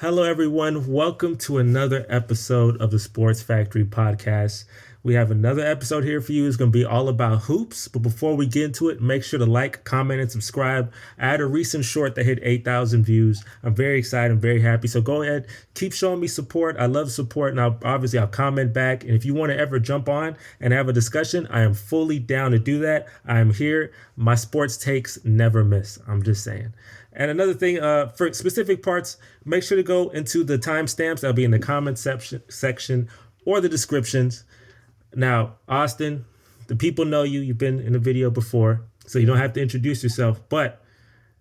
Hello, everyone. Welcome to another episode of the Sports Factory podcast. We have another episode here for you. It's going to be all about hoops. But before we get into it, make sure to like, comment, and subscribe. I had a recent short that hit 8,000 views. I'm very excited. I'm very happy. So go ahead, keep showing me support. I love support. And I'll comment back. And if you want to ever jump on and have a discussion, I am fully down to do that. I am here. My sports takes never miss. I'm just saying. And another thing, for specific parts, make sure to go into the timestamps. That'll be in the comment section or the descriptions. Now, Austin, the people know you. You've been in the video before, so you don't have to introduce yourself. But,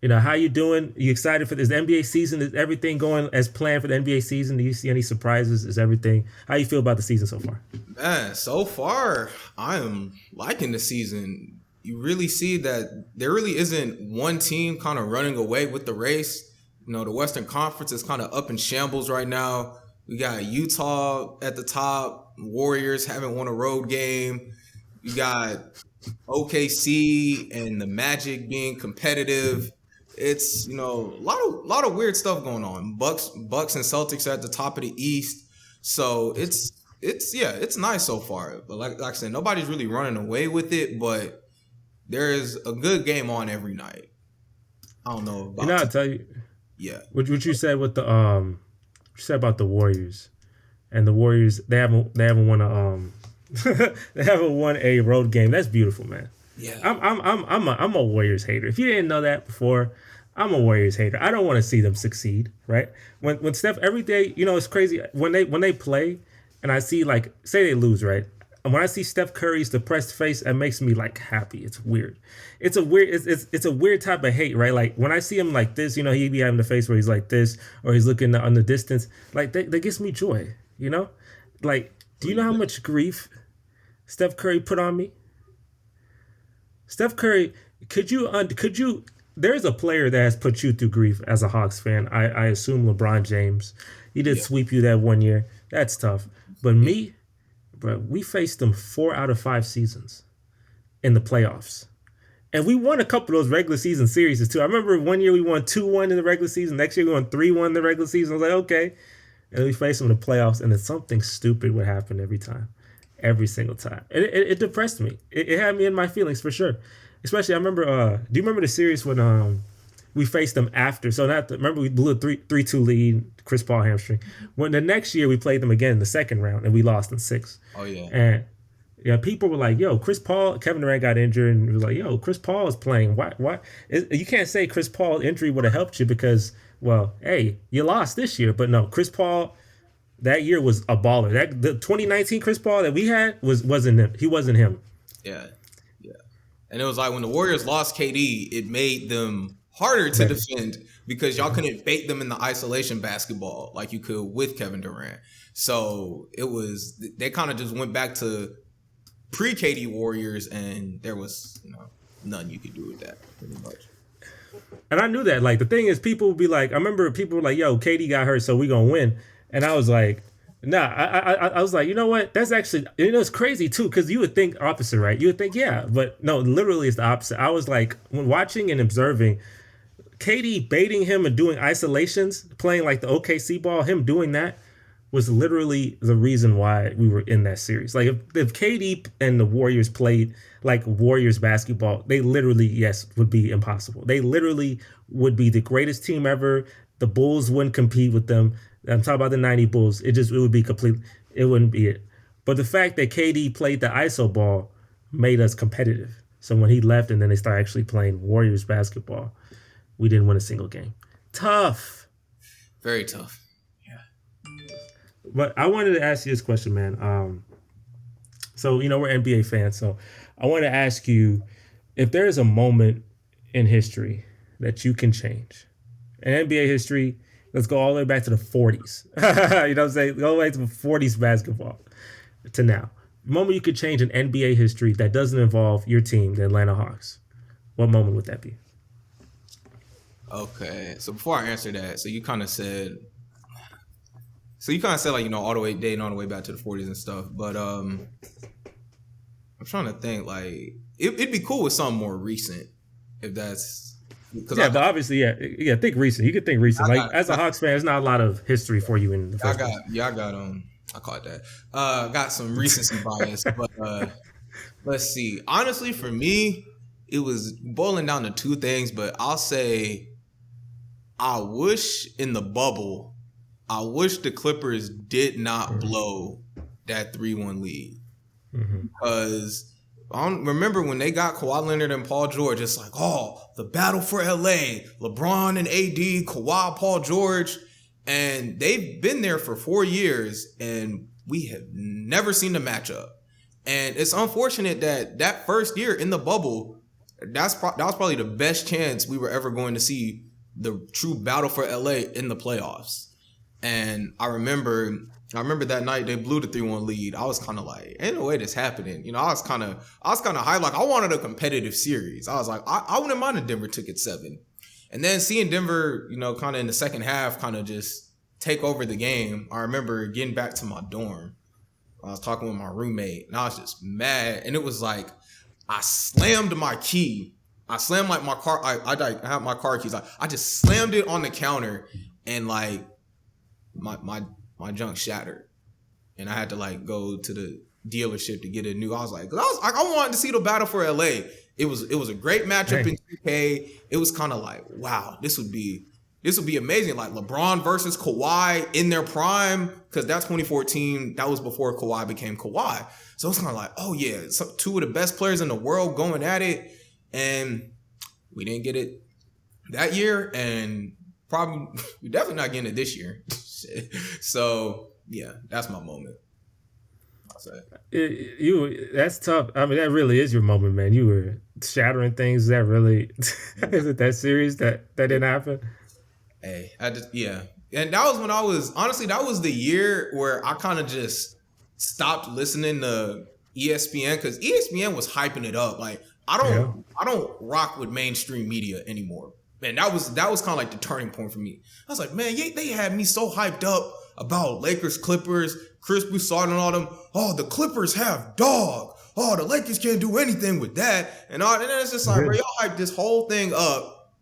how you doing? You excited for this NBA season? Is everything going as planned for the NBA season? Do you see any surprises? Is everything? How you feel about the season so far? Man, so far, I am liking the season. You really see that there really isn't one team kind of running away with the race. The Western Conference is kind of up in shambles right now. We got Utah at the top. Warriors haven't won a road game. You got OKC and the Magic being competitive. It's, a lot of weird stuff going on. Bucks and Celtics are at the top of the East. So it's nice so far. But like I said, nobody's really running away with it, but there is a good game on every night. I don't know about I'll tell you. Yeah. What you said with the you said about the Warriors. And the Warriors, they haven't won a they haven't won a road game. That's beautiful, man. Yeah. I'm a Warriors hater. If you didn't know that before, I'm a Warriors hater. I don't want to see them succeed, right? When Steph every day, it's crazy when they play and I see say they lose, right? And when I see Steph Curry's depressed face, it makes me happy. It's weird. It's a weird type of hate, right? Like when I see him like this, he'd be having the face where he's like this, or he's looking on the distance. That gives me joy, do you know how much grief Steph Curry put on me? Steph Curry, could you? There's a player that has put you through grief as a Hawks fan. I assume LeBron James. He did sweep you that one year. That's tough. But me. Bro, we faced them 4 out of 5 seasons in the playoffs. And we won a couple of those regular season series too. I remember one year we won 2-1 in the regular season. Next year we won 3-1 in the regular season. I was like, okay. And we faced them in the playoffs, and then something stupid would happen every time. Every single time. And it depressed me. It had me in my feelings for sure. Especially, I remember, do you remember the series when we faced them after? So remember we blew a 3-2 lead, Chris Paul hamstring. When the next year we played them again in the second round and we lost in 6. Oh yeah. And people were like, yo, Chris Paul, Kevin Durant got injured and it was like, yo, Chris Paul is playing. Why? You can't say Chris Paul's injury would have helped you because, well, hey, you lost this year. But no, Chris Paul that year was a baller. The 2019 Chris Paul that we had wasn't him. He wasn't him. Yeah. And it was like when the Warriors lost KD, it made them harder to defend because y'all couldn't bait them in the isolation basketball like you could with Kevin Durant. So they kind of just went back to pre-KD Warriors, and there was nothing you could do with that pretty much. And I knew that. The thing is, people would be like, I remember people were like, yo, KD got hurt, so we gonna win. And I was like, nah, I was like, you know what? That's actually, it's crazy too, because you would think opposite, right? You would think, yeah, but no, literally it's the opposite. I was like, when watching and observing, KD baiting him and doing isolations, playing like the OKC ball, him doing that was literally the reason why we were in that series. If KD and the Warriors played like Warriors basketball, they literally, would be impossible. They literally would be the greatest team ever. The Bulls wouldn't compete with them. I'm talking about the 90 Bulls. It would be complete. It wouldn't be it. But the fact that KD played the ISO ball made us competitive. So when he left and then they started actually playing Warriors basketball, we didn't win a single game. Tough. Very tough. Yeah. But I wanted to ask you this question, man. So, we're NBA fans. So I want to ask you if there is a moment in history that you can change. In NBA history, let's go all the way back to the 40s. You know what I'm saying? Go all the way to the 40s basketball to now. The moment you could change in NBA history that doesn't involve your team, the Atlanta Hawks. What moment would that be? Okay. So before I answer that, so you kind of said all the way dating all the way back to the 40s and stuff. But I'm trying to think it'd be cool with something more recent if that's because Yeah, but obviously, yeah. Think recent. You could think recent. I Like got, as a Hawks fan, there's not a lot of history for you in the I first got, place. yeah, I got I caught that. Got some recency bias, but let's see. Honestly, for me, it was boiling down to two things, but I'll say I wish in the bubble, I wish the Clippers did not blow that 3-1 lead. Because I don't remember when they got Kawhi Leonard and Paul George, it's like, oh, the battle for LA, LeBron and AD, Kawhi, Paul George. And they've been there for 4 years, and we have never seen the matchup. And it's unfortunate that first year in the bubble, that was probably the best chance we were ever going to see the true battle for LA in the playoffs. And I remember that night they blew the 3-1 lead. I was kind of like, ain't no way this happening. You know, I was kind of high. Like, I wanted a competitive series. I was like, I wouldn't mind if Denver took it 7. And then seeing Denver, you know, kind of in the second half, kind of just take over the game. I remember getting back to my dorm. I was talking with my roommate, and I was just mad. And it was like, I slammed my key. I slammed like my car. I have my car keys. I just slammed it on the counter, and like my junk shattered, and I had to like go to the dealership to get a new. I wanted to see the battle for LA. It was a great matchup in 2K. It was kind of like, wow, this would be amazing. Like LeBron versus Kawhi in their prime, because that's 2014. That was before Kawhi became Kawhi. So it's kind of like, oh yeah, two of the best players in the world going at it, and we didn't get it that year, and probably we're definitely not getting it this year. So yeah, that's my moment. That's tough. I mean, that really is your moment, man. You were shattering things. Is that really is it that serious that didn't happen? Hey, and that was when I was honestly, that was the year where I kind of just stopped listening to ESPN, because ESPN was hyping it up. Like I don't rock with mainstream media anymore. Man, that was kind of like the turning point for me. I was like, man, they had me so hyped up about Lakers, Clippers, Chris Broussard and all them. Oh, the Clippers have dog. Oh, the Lakers can't do anything with that. And then it's just like, bro, y'all hyped this whole thing up.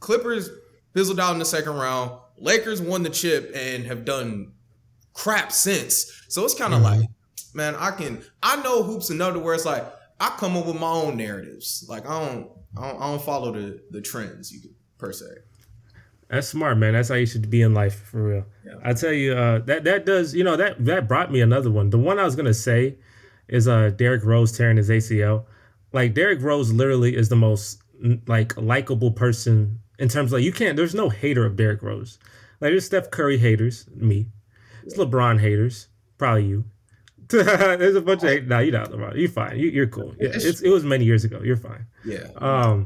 Clippers fizzled out in the second round. Lakers won the chip and have done crap since. So it's kind of like, man, I know hoops enough to where it's like, I come up with my own narratives. Like I don't follow the trends, per se. That's smart, man. That's how you should be in life, for real. Yeah. I tell you, that does, you know, that brought me another one. The one I was gonna say is Derrick Rose tearing his ACL. Like Derrick Rose literally is the most like likable person in terms of like, there's no hater of Derrick Rose. Like there's Steph Curry haters, me. It's LeBron haters, probably you. There's a bunch of no, you're not LeBron. You're fine. You're cool. Yeah, it was many years ago. You're fine. Yeah.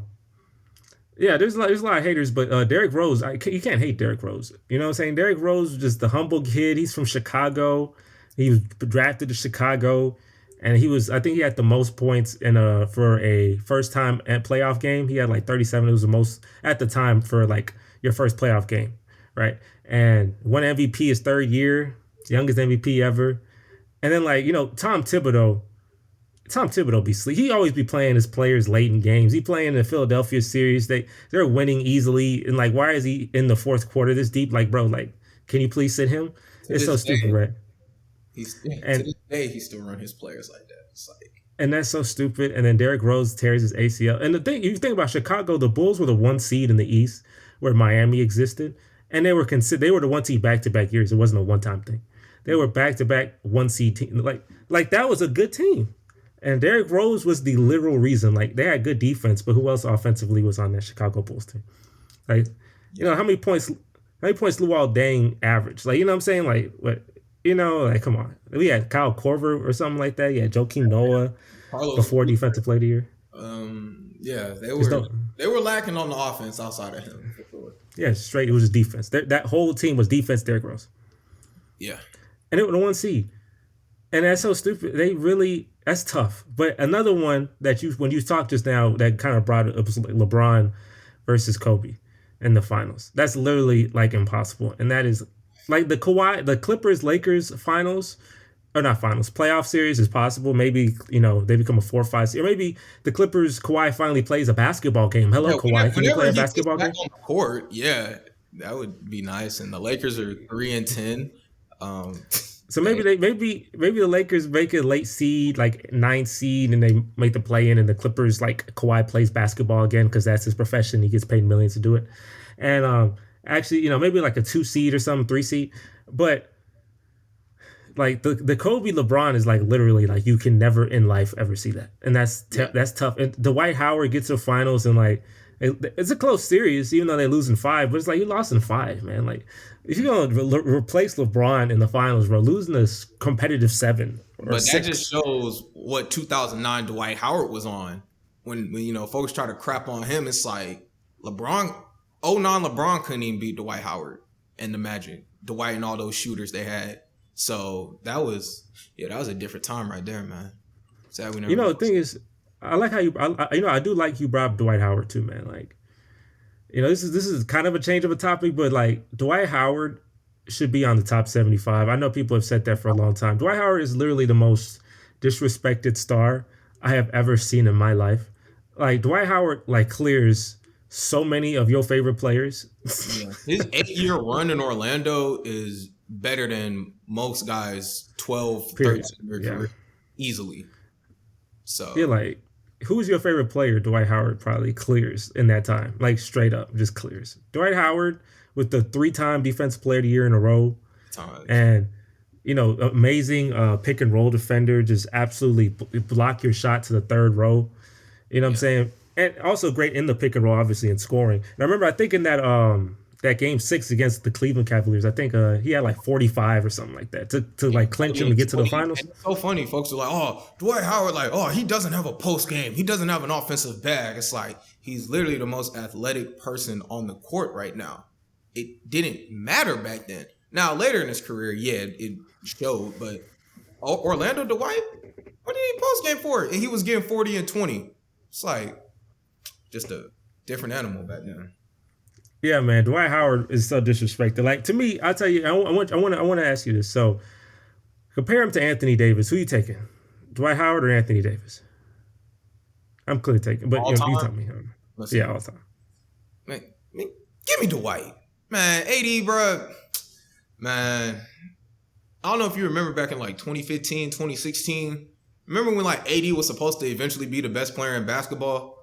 Yeah, there's a lot of haters, but Derrick Rose, you can't hate Derrick Rose. You know what I'm saying? Derrick Rose was just the humble kid. He's from Chicago. He was drafted to Chicago, and I think he had the most points for a first time playoff game. He had like 37. It was the most at the time for like your first playoff game, right? And won MVP his third year, youngest MVP ever. And then like, you know, Tom Thibodeau be sleep. He always be playing his players late in games. He playing in the Philadelphia series. They're winning easily. And like, why is he in the fourth quarter this deep? Like, bro, like, can you please sit him? It's so stupid, right? To this day, he still run his players like that. It's like, and that's so stupid. And then Derrick Rose tears his ACL. And the thing, you think about Chicago, the Bulls were the 1 seed in the East where Miami existed. And they were the 1 seed back-to-back years. It wasn't a one-time thing. They were back-to-back 1 seed team. Like that was a good team. And Derrick Rose was the literal reason. Like they had good defense, but who else offensively was on that Chicago Bulls team? Like, you know, how many points Luol Deng averaged? Like, you know what I'm saying? Like, what, you know, like, come on. We had Kyle Korver or something like that. Yeah, Joakim Noah before defensive player of the year. Yeah, they were lacking on the offense outside of him. For sure. Yeah, straight. It was just defense. That whole team was defense. Derrick Rose. Yeah, and it was the 1 seed, and that's so stupid. That's tough. But another one that when you talked just now, that kind of brought it up was like LeBron versus Kobe in the finals. That's literally like impossible, and that is like the Clippers Lakers finals. or not finals, playoff series is possible. Maybe, they become a 4-5 seed. Or maybe the Clippers, Kawhi finally plays a basketball game. Hello, Yeah, Kawhi. Can you whenever play a he gets basketball back game? on the court, yeah, that would be nice. And the Lakers are 3-10. So maybe the Lakers make a late seed, like 9th seed, and they make the play in, and the Clippers, like, Kawhi plays basketball again because that's his profession. He gets paid millions to do it. And actually, maybe like a 2 seed or something, 3 seed. But like the Kobe LeBron is like literally like you can never in life ever see that, and that's tough. And Dwight Howard gets to finals, and like it's a close series, even though they lose in 5. But it's like you lost in 5, man. Like if you're gonna replace LeBron in the finals, bro, losing this competitive 7 or but 6. That just shows what 2009 Dwight Howard was on. When folks try to crap on him, it's like LeBron. 09 LeBron couldn't even beat Dwight Howard and the Magic. Dwight and all those shooters they had. So that was a different time right there, man. Sad we never. The thing is, I like how I do like you brought up Dwight Howard too, man. Like, this is kind of a change of a topic, but like Dwight Howard should be on the top 75. I know people have said that for a long time. Dwight Howard is literally the most disrespected star I have ever seen in my life. Like Dwight Howard like clears so many of your favorite players. Yeah. His 8-year run in Orlando is better than most guys 12, 13 year career easily. So yeah, like who's your favorite player? Dwight Howard probably clears in that time. Like straight up, just clears. Dwight Howard with the 3-time Defensive Player of the Year in a row. And amazing pick and roll defender, just absolutely block your shot to the 3rd row. You know what I'm saying? And also great in the pick and roll, obviously, and scoring. And I remember, I think in that game 6 against the Cleveland Cavaliers, I think he had like 45 or something like that to like clinch him to get to the finals. It's so funny. Folks are like, oh, Dwight Howard, like, oh, he doesn't have a post game. He doesn't have an offensive bag. It's like he's literally the most athletic person on the court right now. It didn't matter back then. Now, later in his career, it showed. But Orlando Dwight, what did he post game for? And he was getting 40 and 20. It's like just a different animal back then. Yeah, man, Dwight Howard is so disrespected. Like to me, I'll tell you, I want to ask you this. So, compare him to Anthony Davis. Who you taking, Dwight Howard or Anthony Davis? I'm clearly taking, but you tell me. Yeah, all time. Man, give me Dwight, man. AD, bro, man. I don't know if you remember back in like 2015, 2016. Remember when like AD was supposed to eventually be the best player in basketball?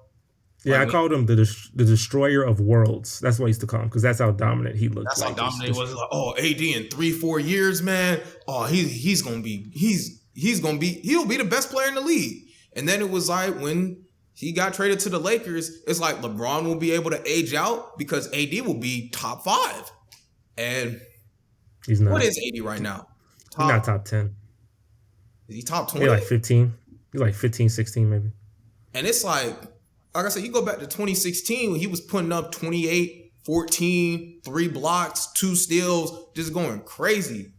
Yeah, I called him the destroyer of worlds. That's what I used to call him because that's how dominant he looked. That's how dominant he was. Like, oh, AD in 3-4 years, man. Oh, he'll be the best player in the league. And then it was like when he got traded to the Lakers, it's like LeBron will be able to age out because AD will be top 5. And he's not. What is AD right now? He's not top 10. Is he top 20? He's like 15. He's like 15, 16 maybe. And it's like I said, you go back to 2016 when he was putting up 28, 14, 3 blocks, 2 steals, just going crazy.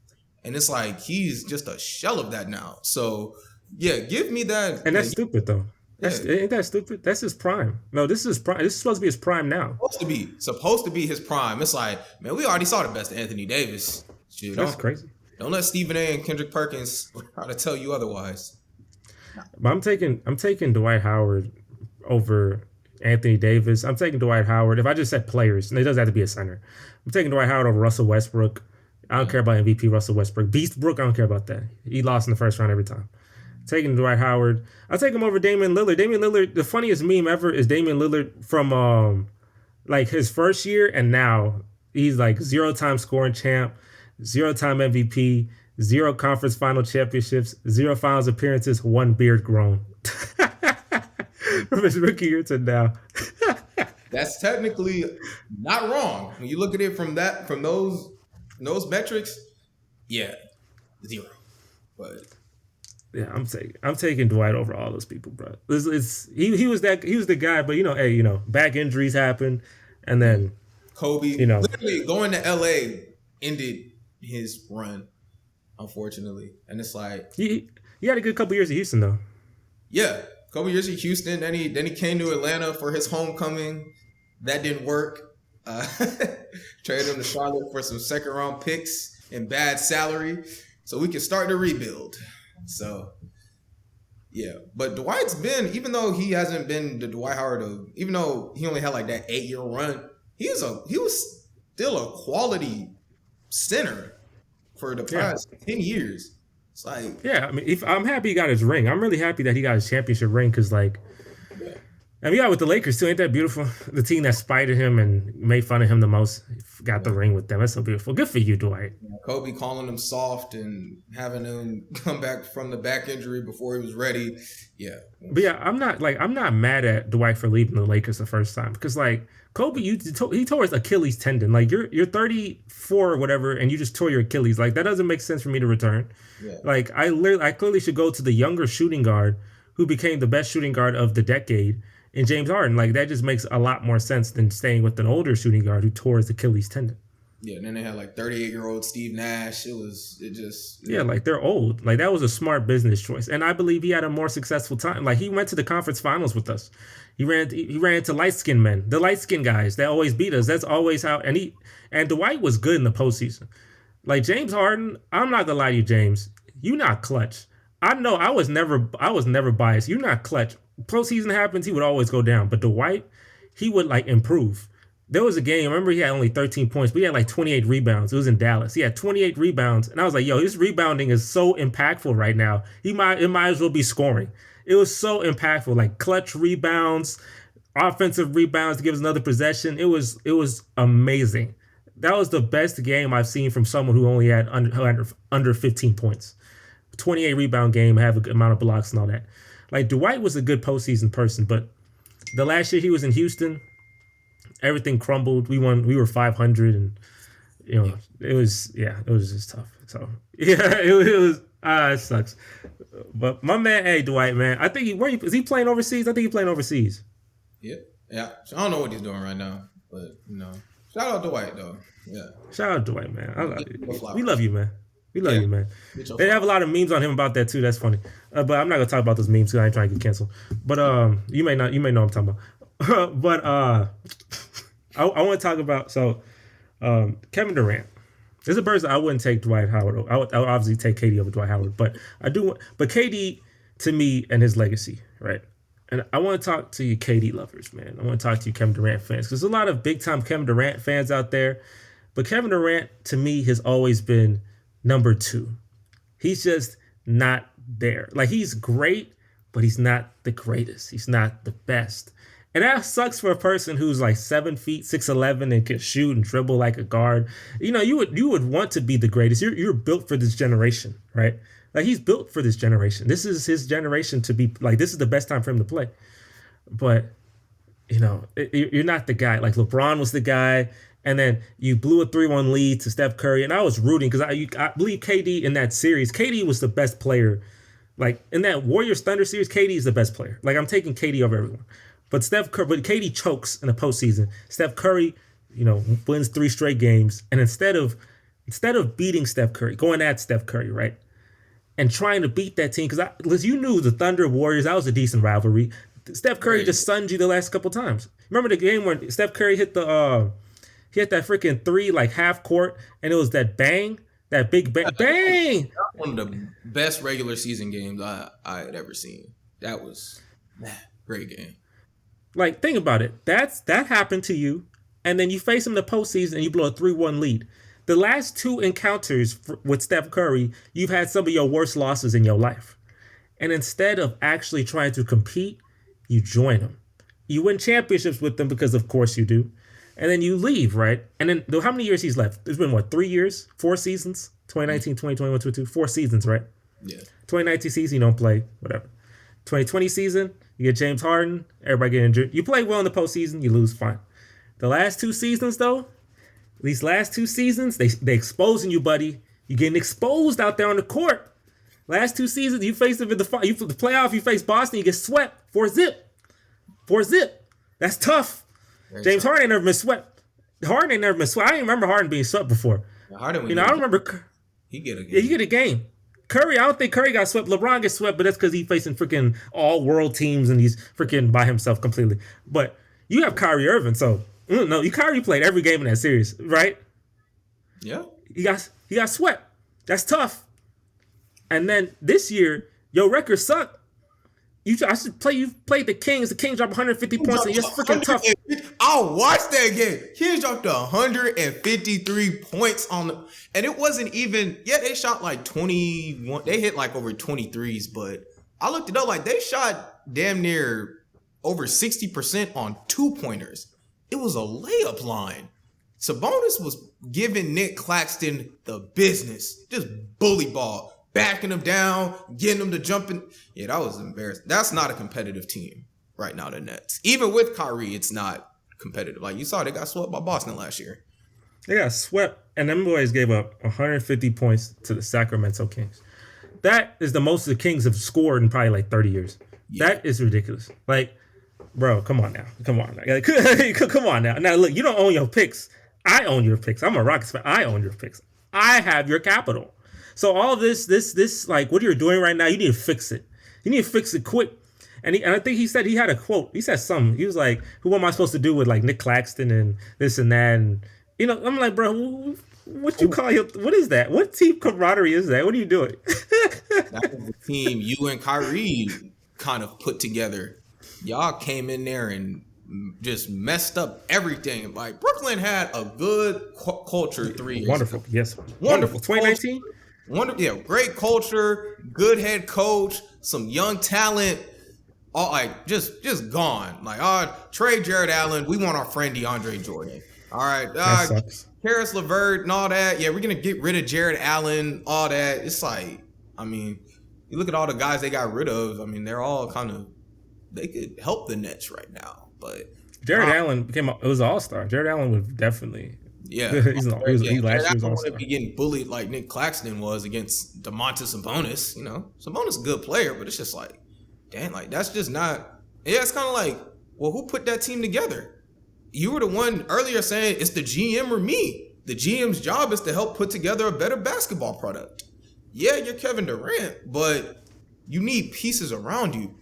And it's like he's just a shell of that now. So, yeah, give me that. And that's stupid, though. Ain't that stupid? That's his prime. No, this is prime. This is supposed to be his prime now. Supposed to be his prime. It's like, man, we already saw the best of Anthony Davis. Shit, that's crazy. Don't let Stephen A. and Kendrick Perkins try to tell you otherwise. But I'm taking Dwight Howard over Anthony Davis. I'm taking Dwight Howard. If I just said players, and it doesn't have to be a center, I'm taking Dwight Howard over Russell Westbrook. I don't care about MVP Russell Westbrook. Beastbrook, I don't care about that. He lost in the first round every time. Taking Dwight Howard. I'll take him over Damian Lillard. Damian Lillard, the funniest meme ever is Damian Lillard from like his first year and now. He's like 0-time scoring champ, 0-time MVP, 0 conference final championships, 0 finals appearances, 1 beard grown. From his rookie year to now. That's technically not wrong. When you look at it from those metrics, yeah, 0. But yeah, I'm taking Dwight over all those people, bro. He was the guy, but back injuries happen, and then Kobe, literally going to LA ended his run, unfortunately, and it's like he had a good couple years at Houston though. Yeah. Couple years in Houston, then he came to Atlanta for his homecoming. That didn't work. Traded him to Charlotte for some 2nd-round picks and bad salary. so we can start to rebuild. So, yeah. But Dwight's been, even though he hasn't been the Dwight Howard of, even though he only had like that 8-year run, he was still a quality center for the past 10 years. It's like, yeah, I mean, I'm happy he got his ring. I'm really happy that he got his championship ring because, like, I mean, yeah, with the Lakers too, ain't that beautiful? The team that spited him and made fun of him the most got the ring with them. That's so beautiful. Good for you, Dwight. Kobe calling him soft and having him come back from the back injury before he was ready. Yeah. But yeah, I'm not mad at Dwight for leaving the Lakers the first time because, like, Kobe, he tore his Achilles tendon. Like, you're 34 or whatever, and you just tore your Achilles. Like, that doesn't make sense for me to return. Yeah. Like, I clearly should go to the younger shooting guard who became the best shooting guard of the decade. And James Harden, like, that just makes a lot more sense than staying with an older shooting guard who tore his Achilles tendon. Yeah, and then they had like 38-year-old Steve Nash. Yeah, like they're old. Like that was a smart business choice, and I believe he had a more successful time. Like he went to the conference finals with us. He ran into light skinned men, the light skinned guys that always beat us. That's always how. And Dwight was good in the postseason. Like James Harden, I'm not gonna lie to you, James. You not clutch. I know I was never biased. You're not clutch. Postseason happens, he would always go down. But Dwight, he would like improve. There was a game, I remember he had only 13 points, but he had like 28 rebounds. It was in Dallas. He had 28 rebounds. And I was like, yo, his rebounding is so impactful right now. It might as well be scoring. It was so impactful. Like clutch rebounds, offensive rebounds to give us another possession. It was amazing. That was the best game I've seen from someone who only had under 15 points. 28 rebound game, have a good amount of blocks and all that. Like Dwight was a good postseason person, but the last year he was in Houston, everything crumbled. We were 500, and it was just tough. So yeah, it was it sucks. But my man, hey Dwight, man, I think is he playing overseas? I think he's playing overseas. Yeah. So I don't know what he's doing right now, but shout out Dwight though. Yeah. Shout out Dwight, man. We love you, man. We love you, man. They have a lot of memes on him about that too. That's funny. But I'm not gonna talk about those memes because I ain't trying to get canceled. But you may know what I'm talking about. But I want to talk about Kevin Durant. There's a person I wouldn't take Dwight Howard. I would obviously take KD over Dwight Howard, but I do. But KD to me and his legacy, right? And I want to talk to you KD lovers, man. I want to talk to you Kevin Durant fans because there's a lot of big time Kevin Durant fans out there. But Kevin Durant to me has always been number 2. He's just not there. Like he's great, but he's not the greatest. He's not the best. And that sucks for a person who's like 7 feet, 6'11", and can shoot and dribble like a guard. You would want to be the greatest. You're built for this generation, right? Like he's built for this generation. This is his generation to be like. This is the best time for him to play. But you're not the guy. Like LeBron was the guy. And then you blew a 3-1 lead to Steph Curry. And I was rooting because I believe KD in that series. KD was the best player. Like in that Warriors Thunder series, KD is the best player. Like I'm taking KD over everyone. But KD chokes in the postseason. Steph Curry, wins 3 straight games. And instead of beating Steph Curry, going at Steph Curry, right? And trying to beat that team, because you knew the Thunder Warriors, that was a decent rivalry. Steph Curry just stunned you the last couple times. Remember the game when Steph Curry hit that freaking 3 like half court, and it was that bang, that big bang. Bang! One of the best regular season games I had ever seen. That was great game. Like think about it. That happened to you, and then you face him in the postseason and you blow a 3-1 lead. The last 2 encounters with Steph Curry, you've had some of your worst losses in your life, and instead of actually trying to compete, you join him. You win championships with them because of course you do. And then you leave, right? And then how many years he's left? It's been 3 years? 4 seasons? 2019, 2021, 2022. 4 seasons, right? Yeah. 2019 season, you don't play, whatever. 2020 season, you get James Harden, everybody get injured. You play well in the postseason, you lose, fine. The last 2 seasons, though, these last 2 seasons, they exposing you, buddy. You're getting exposed out there on the court. Last 2 seasons, you face them in the playoff, you face Boston, you get swept 4-0. 4-0. That's tough. James Harden ain't never been swept. Harden ain't never been swept. I ain't remember Harden being swept before. Harden, I don't remember. He get a game. Yeah, he get a game. Curry, I don't think Curry got swept. LeBron gets swept, but that's because he's facing freaking all-world teams and he's freaking by himself completely. But you have Kyrie Irving, so Kyrie played every game in that series, right? Yeah. He got swept. That's tough. And then this year, your record sucked. I should play. You played the Kings. The Kings dropped 150 points, and you're freaking tough. I'll watch that game. Kings dropped 153 points on the, and it wasn't even. Yeah, they shot like 21. They hit like over 23s, but I looked it up. Like they shot damn near over 60% on 2-pointers. It was a layup line. Sabonis was giving Nick Claxton the business, just bully ball. Backing them down, getting them to jump in. Yeah, that was embarrassing. That's not a competitive team right now, the Nets. Even with Kyrie, it's not competitive. Like you saw, they got swept by Boston last year. They got swept, and them boys gave up 150 points to the Sacramento Kings. That is the most the Kings have scored in probably like 30 years. Yeah. That is ridiculous. Like, bro, come on now. Come on. Come on now. Now, look, you don't own your picks. I own your picks. I'm a Rockets fan. I own your picks. I have your capital. So all this, like what you're doing right now, you need to fix it. You need to fix it quick. And I think he said he had a quote. He said something. He was like, "Who am I supposed to do with like Nick Claxton and this and that?" And I'm like, bro, what you call your? What is that? What team camaraderie is that? What are you doing? That was the team you and Kyrie kind of put together. Y'all came in there and just messed up everything. Like Brooklyn had a good culture 3 years Wonderful, ago. yes, wonderful. 2019. Yeah, great culture, good head coach, some young talent, all like just gone. Like, trade Jared Allen. We want our friend DeAndre Jordan. All right, Karis LeVert and all that. Yeah, we're gonna get rid of Jared Allen. All that. It's like, I mean, you look at all the guys they got rid of. I mean, they're all kind of they could help the Nets right now. But Jared Allen it was an all-star. Jared Allen would definitely. Yeah, he's last year's all-star. Be getting bullied like Nick Claxton was against Domantas Sabonis. Sabonis is a good player, but it's just like, damn, like that's just not. Yeah, it's kind of like, well, who put that team together? You were the one earlier saying it's the GM or me. The GM's job is to help put together a better basketball product. Yeah, you're Kevin Durant, but you need pieces around you.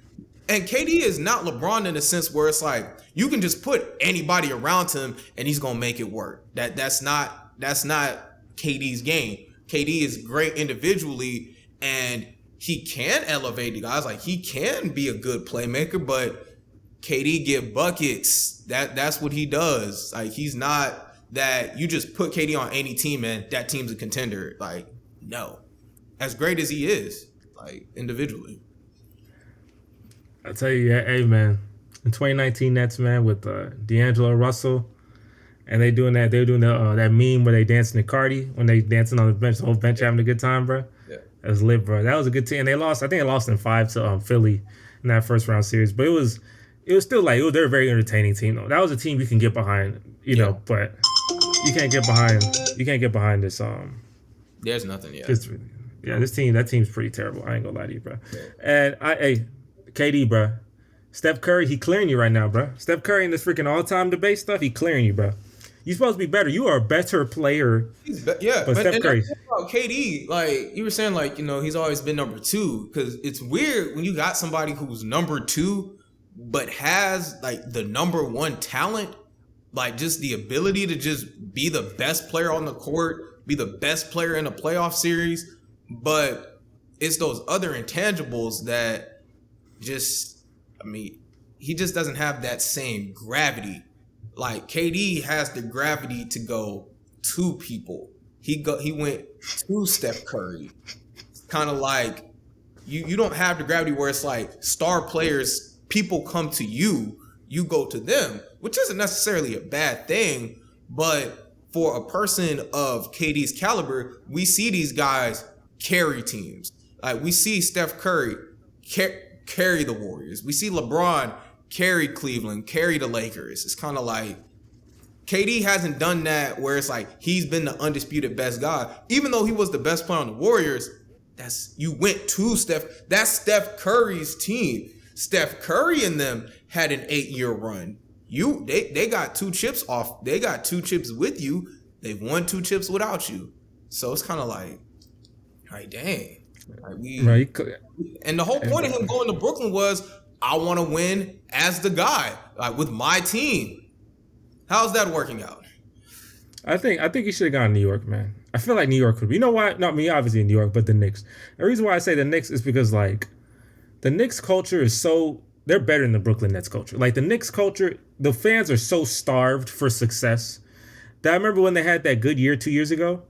And KD is not LeBron in the sense where it's like you can just put anybody around him and he's gonna make it work. That's not KD's game. KD is great individually and he can elevate the guys. Like he can be a good playmaker, but KD get buckets. That's what he does. Like he's not that you just put KD on any team and that team's a contender. Like no, as great as he is, like individually. I tell you, hey man, in 2019 Nets, man, with D'Angelo Russell, and they're doing that meme where they dancing to Cardi when they dancing on the bench, the whole bench having a good time, bro. Yeah, that was lit, bro. That was a good team. And they lost. I think they lost in 5 to Philly in that first round series, but it was still like they're a very entertaining team though. That was a team you can get behind, you know, but you can't get behind this. There's nothing yet. That team's pretty terrible. I ain't gonna lie to you, bro. Yeah. And KD, bro. Steph Curry, he clearing you right now, bro. Steph Curry in this freaking all-time debate stuff, he clearing you, bro. You supposed to be better. You are a better player. But Steph Curry. About KD, like you were saying, like he's always been number 2 because it's weird when you got somebody who's number 2 but has like the number 1 talent, like just the ability to just be the best player on the court, be the best player in a playoff series, but it's those other intangibles that. He just doesn't have that same gravity. Like KD has the gravity to go to people. He went to Steph Curry. It's kind of like you don't have the gravity where it's like star players, people come to you, you go to them, which isn't necessarily a bad thing, but for a person of KD's caliber, we see these guys carry teams. Like we see Steph Curry carry the Warriors. We see LeBron carry Cleveland, carry the Lakers. It's kind of like KD hasn't done that where it's like he's been the undisputed best guy. Even though he was the best player on the Warriors, you went to Steph. That's Steph Curry's team. Steph Curry and them had an 8-year run. They got 2 chips off. They got 2 chips with you. They've won 2 chips without you. So it's kind of like dang. And the whole point of him going to Brooklyn was, I want to win as the guy, like with my team. How's that working out? I think he should have gone to New York, man. I feel like New York would be. You know why? Not me, obviously in New York, but the Knicks. The reason why I say the Knicks is because like the Knicks culture is so they're better than the Brooklyn Nets culture. Like the Knicks culture, the fans are so starved for success. That I remember when they had that good year 2 years ago.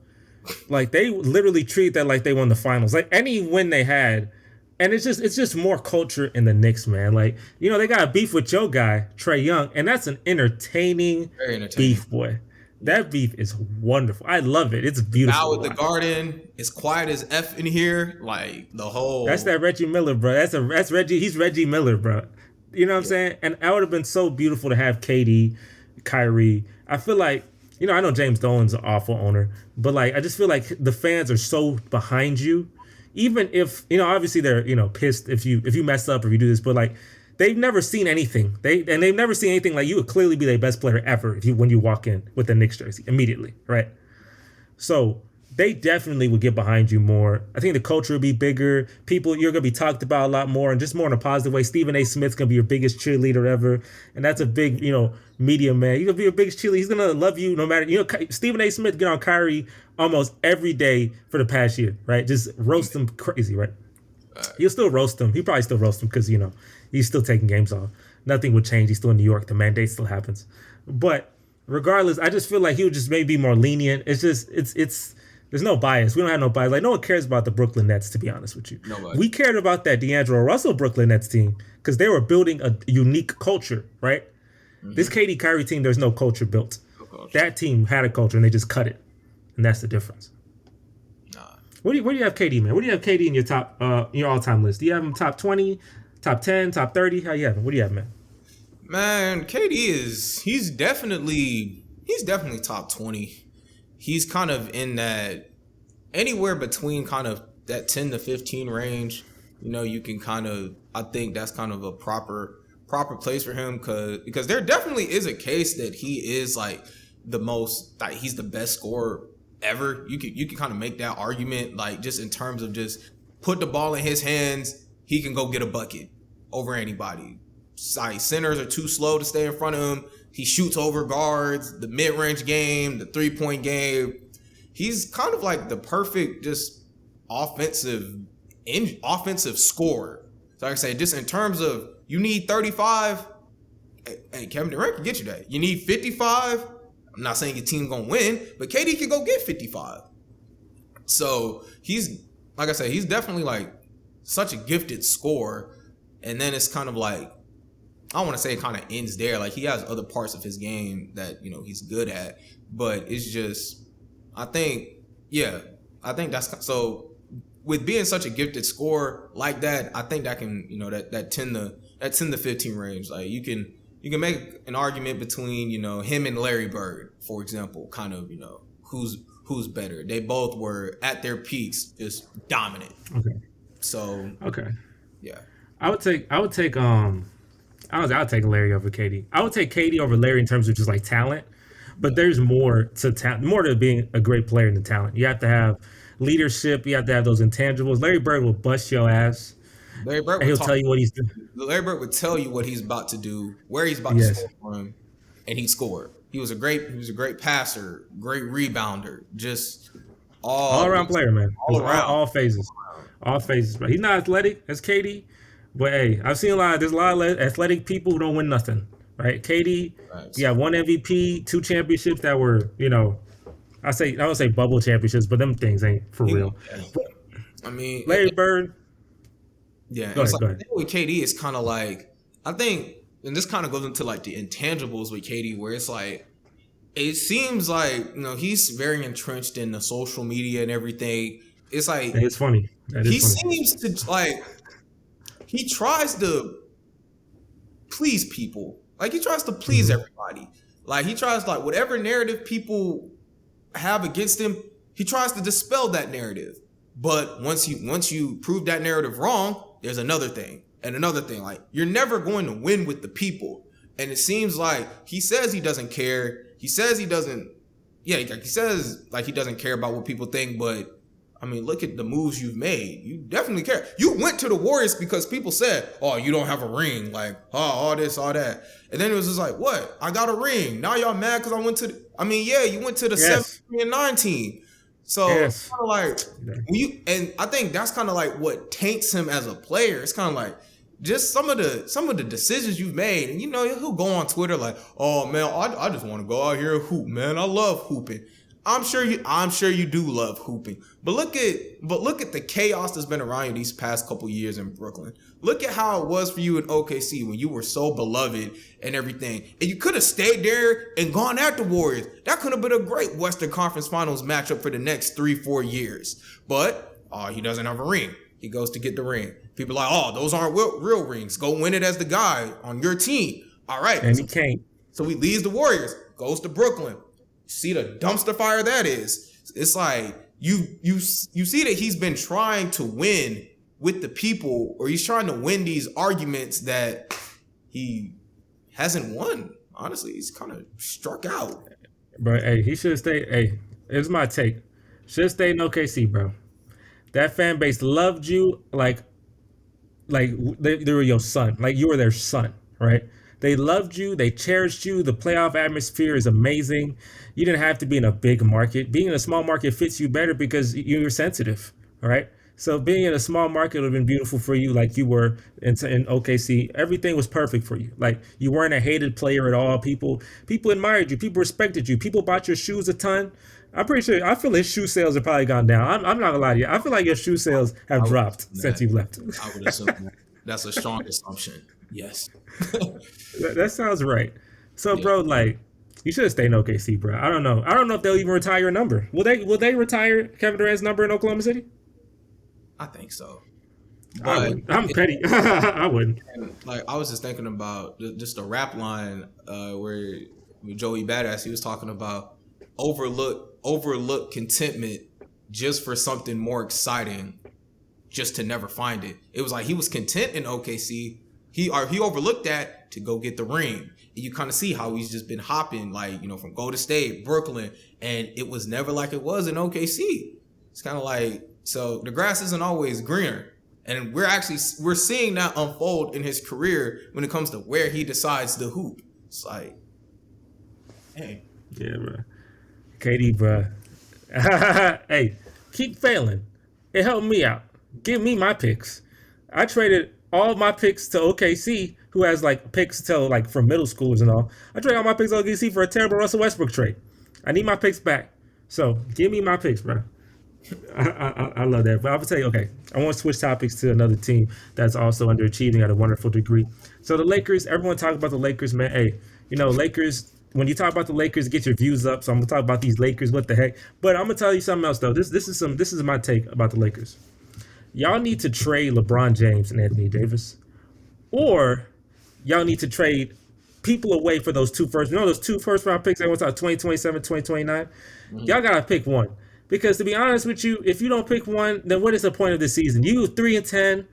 Like they literally treat that like they won the finals. Like any win they had, and it's just more culture in the Knicks, man. Like they got a beef with your guy Trae Young, and that's an entertaining, Very entertaining. beef, boy. That beef is wonderful. I love it. It's beautiful. Out with the Garden, it's quiet as F in here. Like the whole. That's that Reggie Miller, bro. That's Reggie. He's Reggie Miller, bro. You know what I'm saying? And that would have been so beautiful to have KD, Kyrie. I feel like I know James Dolan's an awful owner, but like I just feel like the fans are so behind you. Even if obviously they're pissed if you mess up or if you do this, but like they've never seen anything. They've never seen anything like you would clearly be their best player ever when you walk in with the Knicks jersey immediately, right? So they definitely would get behind you more. I think the culture would be bigger. You're gonna be talked about a lot more, and just more in a positive way. Stephen A. Smith's gonna be your biggest cheerleader ever, and that's a big media man. He's gonna be your biggest cheerleader. He's gonna love you no matter. Stephen A. Smith get on Kyrie almost every day for the past year, right? Just roast him crazy, right? He'll still roast him. He probably still roast him because he's still taking games off. Nothing would change. He's still in New York. The mandate still happens. But regardless, I just feel like he would just maybe be more lenient. It's just it's there's no bias. We don't have no bias. Like no one cares about the Brooklyn Nets, to be honest with you. Nobody. We cared about that D'Angelo Russell Brooklyn Nets team because they were building a unique culture, right? Mm-hmm. This KD Kyrie team, there's no culture built. No culture. That team had a culture and they just cut it, and that's the difference. Where do you have KD, man? Where do you have KD in your top, your all-time list? Do you have him top 20, top 10, top 30? How you have him? What do you have, man? Man, KD he's definitely top 20. He's kind of in that anywhere between kind of that 10 to 15 range. You can kind of, I think that's kind of a proper place for him because there definitely is a case that he is like the most, like he's the best scorer ever. You can kind of make that argument, like just in terms of just put the ball in his hands, he can go get a bucket over anybody. Sorry, centers are too slow to stay in front of him. He shoots over guards, the mid-range game, the three-point game. He's kind of like the perfect just offensive scorer. So like I say, just in terms of you need 35, hey, Kevin Durant can get you that. You need 55. I'm not saying your team gonna win, but KD can go get 55. So he's, like I said, he's definitely like such a gifted scorer. And then it's kind of like, I don't want to say it kind of ends there. Like he has other parts of his game that, he's good at, but it's just, I think that's, so with being such a gifted scorer like that, I think that can, that 10 to 15 range, like you can make an argument between, him and Larry Bird, for example, kind of, who's better. They both were at their peaks, just dominant. Okay. So, okay. Yeah. I'll take Larry over KD. I would take KD over Larry in terms of just like talent, but there's more to being a great player than talent. You have to have leadership. You have to have those intangibles. Larry Bird will bust your ass. Larry Bird and he'll tell you what he's doing. Larry Bird would tell you what he's about to do, where he's about to score for him, and he scored. He was a great passer, great rebounder, just all around player, man. All phases. Bro. He's not athletic as KD, but hey, I've seen there's a lot of athletic people who don't win nothing, right? KD, you got one MVP, 2 championships that were, I don't say bubble championships, but them things ain't for real. But, I mean, Larry Bird. Yeah, go ahead. With KD, it's kind of like, I think, and this kind of goes into like the intangibles with KD, where it's like, it seems like, he's very entrenched in the social media and everything. It's like, it's funny. Seems to like, he tries to please people. Like he tries to please everybody. Like he tries, like whatever narrative people have against him, he tries to dispel that narrative. But once you prove that narrative wrong, there's another thing and another thing. Like you're never going to win with the people. And it seems like he says he doesn't care. He says he doesn't. Yeah, he says like he doesn't care about what people think. But I mean, look at the moves you've made. You definitely care. You went to the Warriors because people said, "Oh, you don't have a ring." Like, "Oh, all this, all that." And then it was just like, "What? I got a ring. Now y'all mad because I went to?" You went to the 7-9 team. So it's Yes. kind of like when you, and I think that's kind of like what taints him as a player. It's kind of like just some of the decisions you've made, and he'll go on Twitter like, "Oh man, I just want to go out here and hoop, man. I love hooping." I'm sure you do love hooping, but look at the chaos that's been around you these past couple years in Brooklyn. Look at how it was for you in OKC when you were so beloved and everything, and you could have stayed there and gone at the Warriors. That could have been a great Western Conference Finals matchup for the next 3-4 years. But he doesn't have a ring. He goes to get the ring. People are like, "Oh, those aren't real rings. Go win it as the guy on your team." All right, And he can't. so he leaves the Warriors, goes to Brooklyn. See the dumpster fire that is. It's like you see that he's been trying to win with the people, or he's trying to win these arguments that he hasn't won. Honestly, he's kind of struck out. But hey, he should have stayed. Hey, it's my take. Should have stayed in OKC, bro. That fan base loved you like they were your son. Like you were their son, right? They loved you. They cherished you. The playoff atmosphere is amazing. You didn't have to be in a big market. Being in a small market fits you better because you're sensitive, all right? So being in a small market would have been beautiful for you, like you were in OKC. Everything was perfect for you. Like you weren't a hated player at all. People admired you. People respected you. People bought your shoes a ton. I'm pretty sure. I feel his shoe sales have probably gone down. I'm not gonna lie to you. I feel like your shoe sales have I would dropped assume since that. you left. I would assume that. That's a strong assumption. Yes. That sounds right. So, Yeah, bro, like, you should have stayed in OKC, bro. I don't know. I don't know if they'll even retire your number. Will they retire Kevin Durant's number in Oklahoma City? I think so. I But wouldn't. I'm petty. I wouldn't. like I was just thinking about just a rap line where with Joey Badass, he was talking about overlook contentment just for something more exciting, just to never find it. It was like he was content in OKC. He overlooked that to go get the ring. And you kind of see how he's just been hopping, like, from Golden State, Brooklyn, and it was never like it was in OKC. It's kind of like, so the grass isn't always greener. And we're seeing that unfold in his career when it comes to where he decides to hoop. It's like, hey, Yeah, bro. KD, bro. Hey, keep failing. It helped me out. Give me my picks. I traded all my picks to OKC, who has like picks till like from middle schoolers and all. I traded all my picks to OKC for a terrible Russell Westbrook trade. I need my picks back. So give me my picks, bro. I love that. But I will tell you, okay, I want to switch topics to another team that's also underachieving at a wonderful degree. So the Lakers, everyone talk about the Lakers, man. Hey, Lakers, when you talk about the Lakers, get your views up. So I'm gonna talk about these Lakers, what the heck. But I'm gonna tell you something else though. This is my take about the Lakers. Y'all need to trade LeBron James and Anthony Davis. Or y'all need to trade people away for those those two first round picks that went out 2027, 2029. Y'all gotta pick one. Because to be honest with you, if you don't pick one, then what is the point of this season? You 3-10.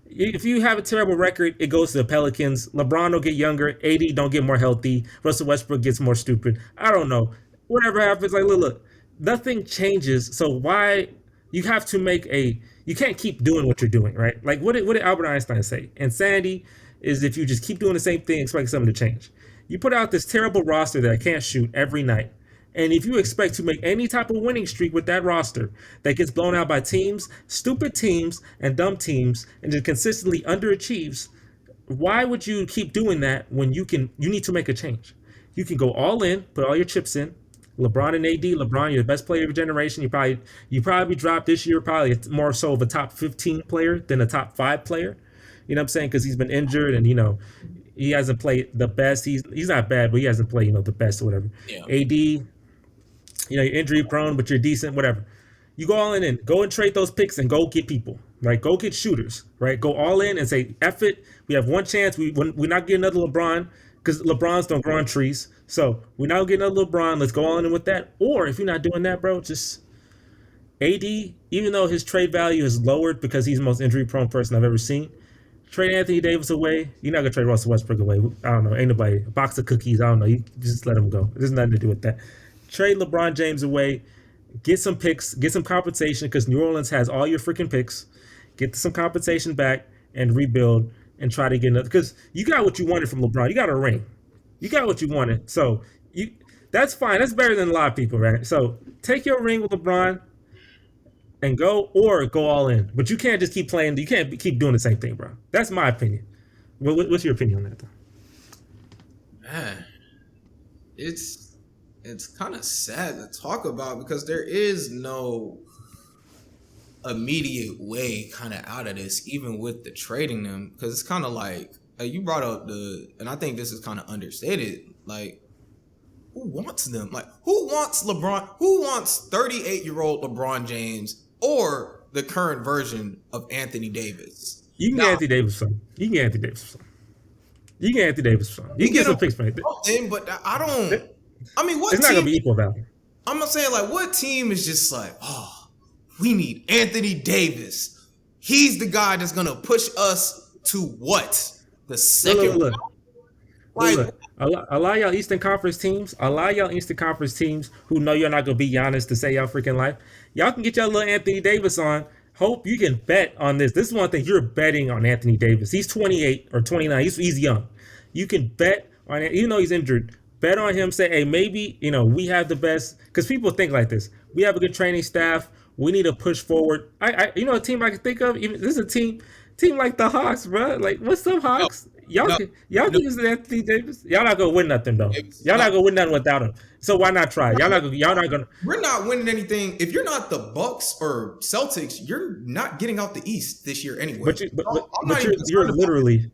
If you have a terrible record, it goes to the Pelicans. LeBron will get younger. AD don't get more healthy. Russell Westbrook gets more stupid. I don't know. Whatever happens, like look, nothing changes. So why you have to you can't keep doing what you're doing, right? Like what did Albert Einstein say? Insanity is if you just keep doing the same thing, expecting something to change. You put out this terrible roster that can't shoot every night. And if you expect to make any type of winning streak with that roster that gets blown out by teams, stupid teams and dumb teams, and just consistently underachieves, why would you keep doing that when you need to make a change? You can go all in, put all your chips in. LeBron and AD, LeBron, you're the best player of your generation. You probably dropped this year, probably more so of a top 15 player than a top 5 player. You know what I'm saying? Because he's been injured and he hasn't played the best. He's not bad, but he hasn't played the best or whatever. yeah. AD, you're injury prone, but you're decent, whatever. You go all in and go and trade those picks and go get people, right? Go get shooters, right? Go all in and say, F it. We have one chance. We're not getting another LeBron because LeBrons don't grow on trees. So we're not getting another LeBron. Let's go all in with that. Or if you're not doing that, bro, just AD, even though his trade value has lowered because he's the most injury prone person I've ever seen, trade Anthony Davis away. You're not going to trade Russell Westbrook away. I don't know. Ain't nobody. A box of cookies. I don't know. You just let him go. There's nothing to do with that. Trade LeBron James away, get some picks, get some compensation because New Orleans has all your freaking picks. Get some compensation back and rebuild and try to get another. Because you got what you wanted from LeBron. You got a ring. You got what you wanted. So that's fine. That's better than a lot of people, right? So take your ring with LeBron. and go all in. But you can't just keep playing. You can't keep doing the same thing, bro. That's my opinion. What's your opinion on that, though? Man, it's kind of sad to talk about because there is no immediate way kind of out of this, even with the trading them. Because it's kind of like you brought up and I think this is kind of understated. Like, who wants them? Like, who wants LeBron? Who wants 38-year-old LeBron James or the current version of Anthony Davis? You can get Anthony Davis some. You can get Anthony Davis some. You can get Anthony Davis some. You can get some picks for it. But I don't. I mean, what? It's not gonna be equal value. I'm not saying like what team is just like, oh, we need Anthony Davis. He's the guy that's gonna push us to what? The second. Look. A lot of y'all Eastern Conference teams, who know you're not gonna beat Giannis to save y'all freaking life. Y'all can get y'all little Anthony Davis on. Hope you can bet on this. This is one thing you're betting on Anthony Davis. He's 28 or 29. He's young. You can bet on it, even though he's injured. Bet on him. Say, hey, maybe we have the best. Because people think like this. We have a good training staff. We need to push forward. A team I can think of. Even this is a team like the Hawks, bro. Like, what's up, Hawks? Y'all can use Anthony Davis. Y'all not gonna win nothing though. Y'all not gonna win nothing without him. So why not try? Y'all not gonna. We're not winning anything. If you're not the Bucks or Celtics, you're not getting out the East this year anyway. You're literally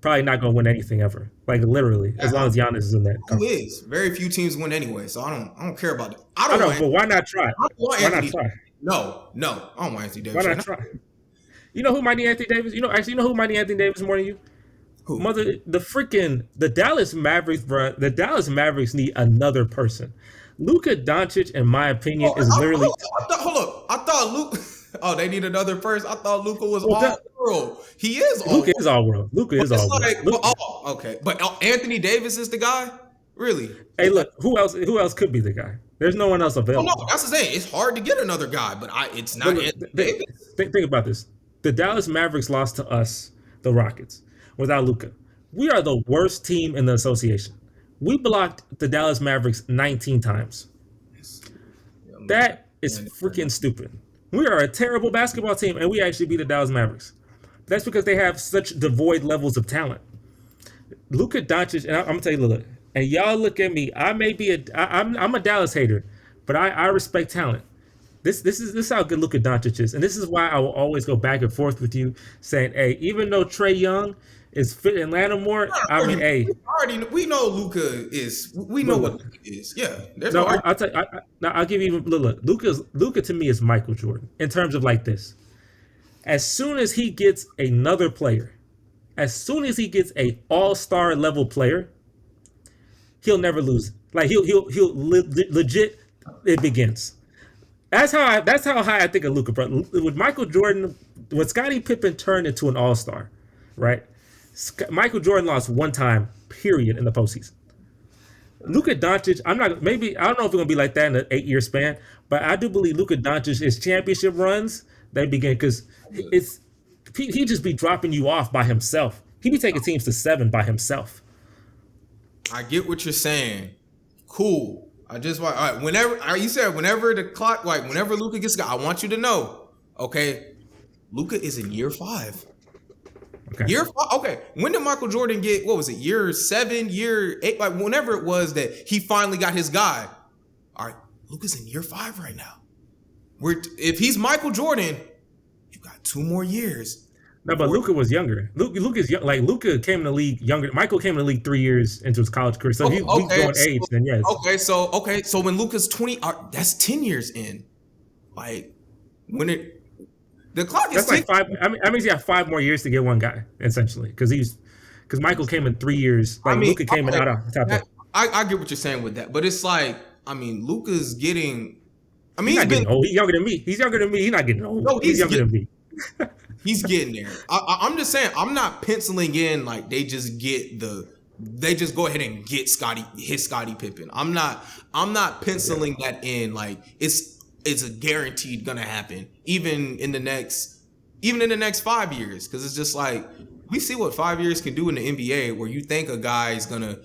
probably not gonna win anything ever. Like literally, as long as Giannis is in that. Who is? Very few teams win anyway, so I don't care about it. I don't know, but why not try? Why not try? No, I don't want Anthony Davis. Why not try? You know who might need Anthony Davis? You know who might need Anthony Davis more than you? Who? The Dallas Mavericks, bro. The Dallas Mavericks need another person. Luka Doncic, in my opinion, is literally. Hold up. I thought Luka. Oh, they need another person. I thought Luka was all world. He is all. Luka is all world. Luka is all world. Okay. But Anthony Davis is the guy. Really? Hey, look. Who else could be the guy? There's no one else available. No, that's the thing. It's hard to get another guy, but it's not Anthony Davis. Think about this. The Dallas Mavericks lost to us, the Rockets, without Luka. We are the worst team in the association. We blocked the Dallas Mavericks 19 times. That is freaking stupid. We are a terrible basketball team, and we actually beat the Dallas Mavericks. That's because they have such devoid levels of talent. Luka Doncic, and I'm gonna tell you, look, and y'all look at me. I'm a Dallas hater, but I respect talent. This is how good Luka Doncic is, and this is why I will always go back and forth with you, saying, "Hey, even though Trae Young is fit Atlanta more, we know Luka is. We know what Luka is. Yeah, I'll give you look. Luka to me is Michael Jordan in terms of like this. As soon as he gets another player, as soon as he gets a all-star level player, he'll never lose. Like he'll legit. It begins. That's how high I think of Luka, bro. With Michael Jordan, when Scottie Pippen turned into an all-star, right? Michael Jordan lost one time, period, in the postseason. Luka Doncic, I don't know if it's gonna be like that in an 8-year span, but I do believe Luka Doncic, his championship runs, they begin because he just be dropping you off by himself. He be taking teams to 7 by himself. I get what you're saying. Cool. I just want whenever the clock, like whenever Luka gets, I want you to know, okay, Luka is in year 5. Okay. Year 5. Okay. When did Michael Jordan get? What was it? Year 7, year 8? Like whenever it was that he finally got his guy. All right, Luka's in year 5 right now. If he's Michael Jordan, you got 2 more years. No, but Luka was younger. Luka's young. Like Luka came in the league younger. Michael came in the league 3 years into his college career. So he's going age. Then yes. So when Luka's 20, that's 10 years in. Like when the clock is. That's like 5. I mean, he got 5 more years to get one guy essentially because Michael came in 3 years. Like Luka came in out of top. I get what you're saying with that, but it's like Luka's getting. He's not getting old. He's younger than me. He's not getting old. No, he's younger than me. He's getting there. I'm just saying, I'm not penciling in like they just go ahead and get Scottie Pippen. I'm not penciling that in like it's a guaranteed gonna happen even in the next 5 years, because it's just like we see what 5 years can do in the NBA, where you think a guy is gonna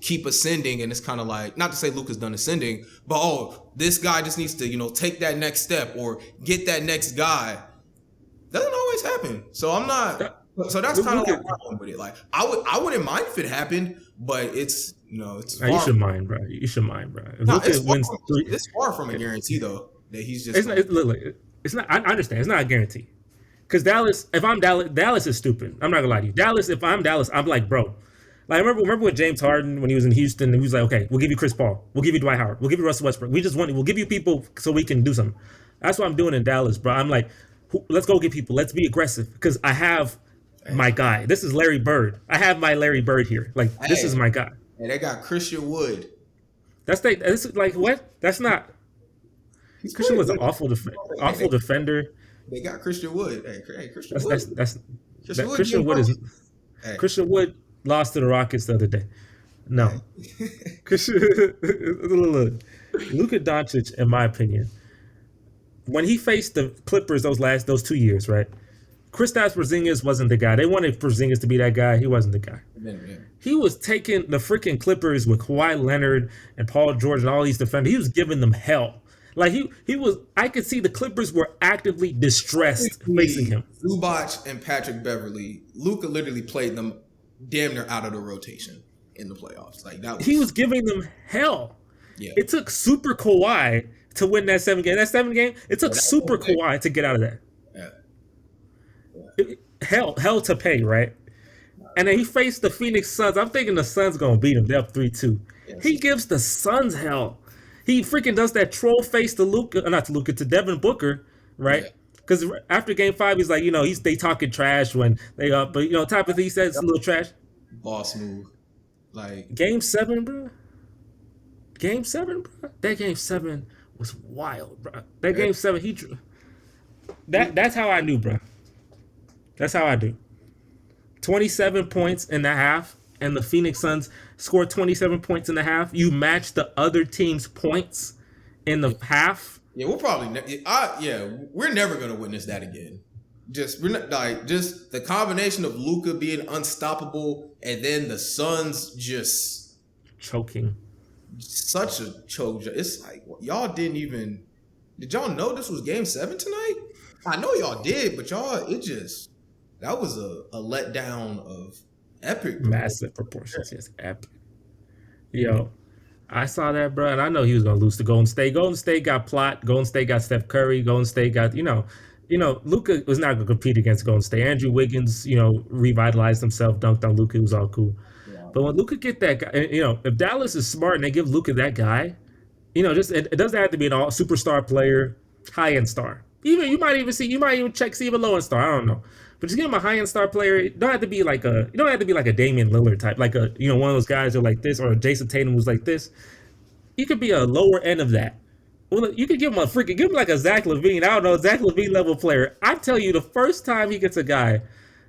keep ascending, and it's kind of like, not to say Luka's done ascending, but this guy just needs to, take that next step or get that next guy. Doesn't always happen. So I'm not. So that's kind of like my problem with it. Like I wouldn't mind if it happened, but it's it's. You should mind, bro. You should mind, bro. It's far from a guarantee though that he's just. It's not. I understand. It's not a guarantee. Because Dallas, if I'm Dallas is stupid. I'm not gonna lie to you. Dallas, if I'm Dallas, I'm like, bro. Like remember with James Harden when he was in Houston, and he was like, okay, we'll give you Chris Paul, we'll give you Dwight Howard, we'll give you Russell Westbrook. We'll give you people so we can do something. That's what I'm doing in Dallas, bro. I'm like, let's go get people. Let's be aggressive because I have my guy. This is Larry Bird. I have my Larry Bird here. Like this is my guy. And they got Christian Wood. This is like what? That's not. Christian was an awful defender. They got Christian Wood. Hey, Christian Wood. Christian Wood lost to the Rockets the other day. No. Luka Doncic, in my opinion, when he faced the Clippers those 2 years, right? Kristaps Porzingis wasn't the guy. They wanted Porzingis to be that guy. He wasn't the guy. Yeah. He was taking the freaking Clippers with Kawhi Leonard and Paul George and all these defenders. He was giving them hell. Like he was, I could see the Clippers were actively distressed facing him. Zubac and Patrick Beverly, Luka literally played them damn near out of the rotation in the playoffs. Like he was giving them hell. Yeah. It took Super Kawhi to win that 7 game. That 7 game, it took Super Kawhi to get out of that. Yeah. Hell to pay, right? And then he faced the Phoenix Suns. I'm thinking the Suns gonna beat him. They're up 3-2. Yes. He gives the Suns hell. He freaking does that troll face to Devin Booker, right? Because after Game 5, he's like, they talking trash when they but type of thing. He said it's a little trash. Boss move, like Game 7, bro. That Game 7 was wild, bro. That Game 7, he drew. That's how I knew, bro. That's how I do. 27 points in the half, and the Phoenix Suns scored 27 points in the half. You match the other team's points in the half. Yeah, we'll probably. We're never gonna witness that again. Just the combination of Luka being unstoppable and then the Suns just choking. Such a choke. It's like y'all didn't even. Did y'all know this was Game 7 tonight? I know y'all did, but that was a letdown of epic, massive proportions. Yes, epic. Yo, I saw that, bro, and I know he was gonna lose to Golden State. Golden State got Plot. Golden State got Steph Curry. Golden State got Luka was not gonna compete against Golden State. Andrew Wiggins, revitalized himself, dunked on Luka. It was all cool. Yeah. But when Luka get that guy, if Dallas is smart and they give Luka that guy, it doesn't have to be an all superstar player, high end star. You might even see a low end star. I don't know. But just give him a high-end star player. You don't have to be like a Damian Lillard type, like one of those guys who are like this, or a Jason Tatum who's like this. You could be a lower end of that. Well, you could give him like a Zach LaVine. I don't know, Zach LaVine level player. I tell you, the first time he gets a guy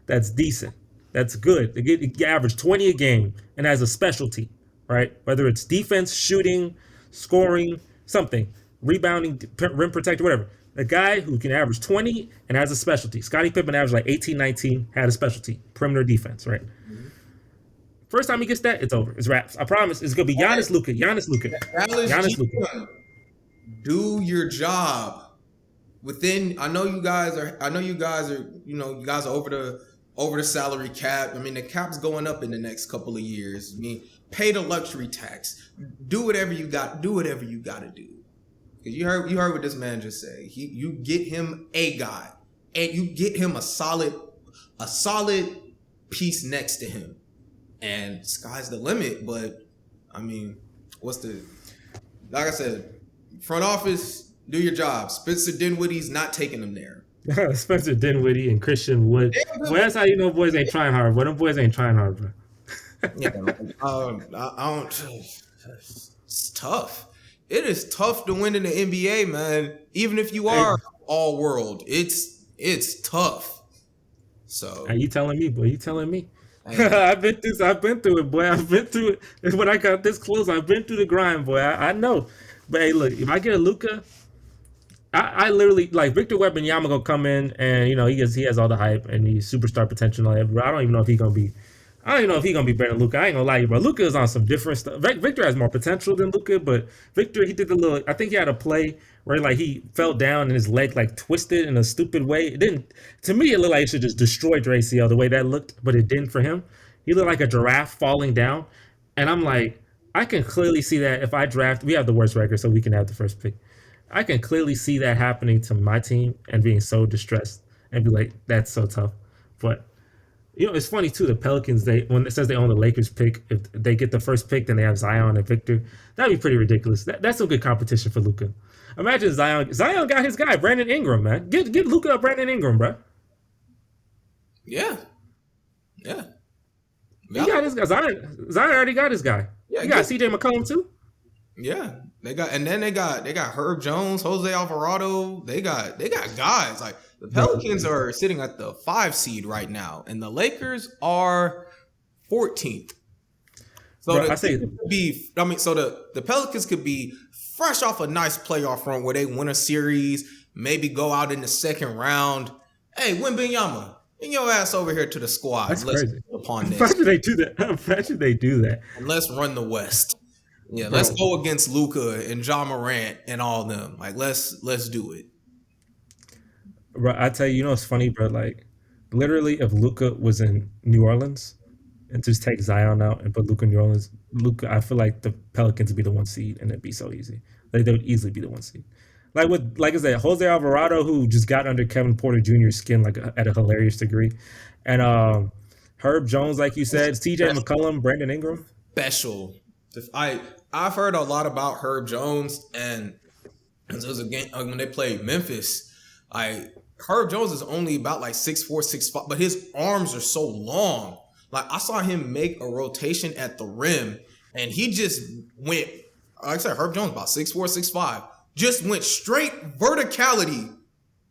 that's decent, that's good, he average 20 a game and has a specialty, right? Whether it's defense, shooting, scoring, something, rebounding, rim protector, whatever. A guy who can average 20 and has a specialty. Scottie Pippen averaged like 18, 19, had a specialty. Perimeter defense, right? Mm-hmm. First time he gets that, it's over. It's wraps. I promise. It's going to be Giannis, Luka. Giannis, Luka. Do your job. I know you guys are over the salary cap. I mean, the cap's going up in the next couple of years. I mean, pay the luxury tax. Do whatever you got to do. You heard what this man just say. You get him a guy, and you get him a solid piece next to him, and sky's the limit. But I mean, like I said, front office, do your job. Spencer Dinwiddie's not taking them there. Spencer Dinwiddie and Christian Wood. Well, that's how you know boys ain't trying hard. But them boys ain't trying hard, bro. Yeah, I don't. It's tough. It is tough to win in the NBA, man. Even if you are all world, it's tough. So are you telling me, boy? You telling me? I've been through it, boy. I've been through it. When I got this close, I've been through the grind, boy. I know. But hey, look, if I get a Luka, I literally like Victor Wembanyama gonna come in and he has all the hype and he's superstar potential. But I don't even know if he's gonna be. I don't even know if he's gonna be better than Luka. I ain't gonna lie to you, bro. Luka is on some different stuff. Victor has more potential than Luka, but Victor, he did the little. I think he had a play where like he fell down and his leg like twisted in a stupid way. It didn't. To me, it looked like it should just destroy ACL the way that looked, but it didn't for him. He looked like a giraffe falling down, and I'm like, I can clearly see that if I draft, we have the worst record, so we can have the first pick. I can clearly see that happening to my team and being so distressed and be like, that's so tough. But it's funny too. The Pelicans, they when it says they own the Lakers pick, if they get the first pick, then they have Zion and Victor. That'd be pretty ridiculous. That's some good competition for Luka. Imagine Zion. Zion got his guy, Brandon Ingram, man. Get Luka up, Brandon Ingram, bro. Yeah, yeah. He got his guy. Zion already got his guy. Yeah, he got CJ McCollum too. Yeah, they got Herb Jones, Jose Alvarado. They got guys like the Pelicans are sitting at the 5 seed right now, and the Lakers are 14th. So the Pelicans could be fresh off a nice playoff run where they win a series, maybe go out in the second round. Hey, Wemby, bring your ass over here to the squad. That's let's crazy. Upon this. Imagine they do that. Imagine they do that. And let's run the West. Yeah, let's go against Luka and Ja Morant and all them. Like, let's do it. Bro, I tell you, it's funny, bro. Like, literally, if Luka was in New Orleans and just take Zion out and put Luka in New Orleans, I feel like the Pelicans would be the 1 seed, and it'd be so easy. Like, they would easily be the 1 seed. Like I said, Jose Alvarado, who just got under Kevin Porter Jr.'s skin like at a hilarious degree, and Herb Jones, like you said, CJ McCollum, Brandon Ingram, special. I've heard a lot about Herb Jones, and it was a game when they played Memphis. Herb Jones is only about like 6'4", 6'5", but his arms are so long. Like I saw him make a rotation at the rim, and he just went. Like I said, Herb Jones about 6'4", 6'5", just went straight verticality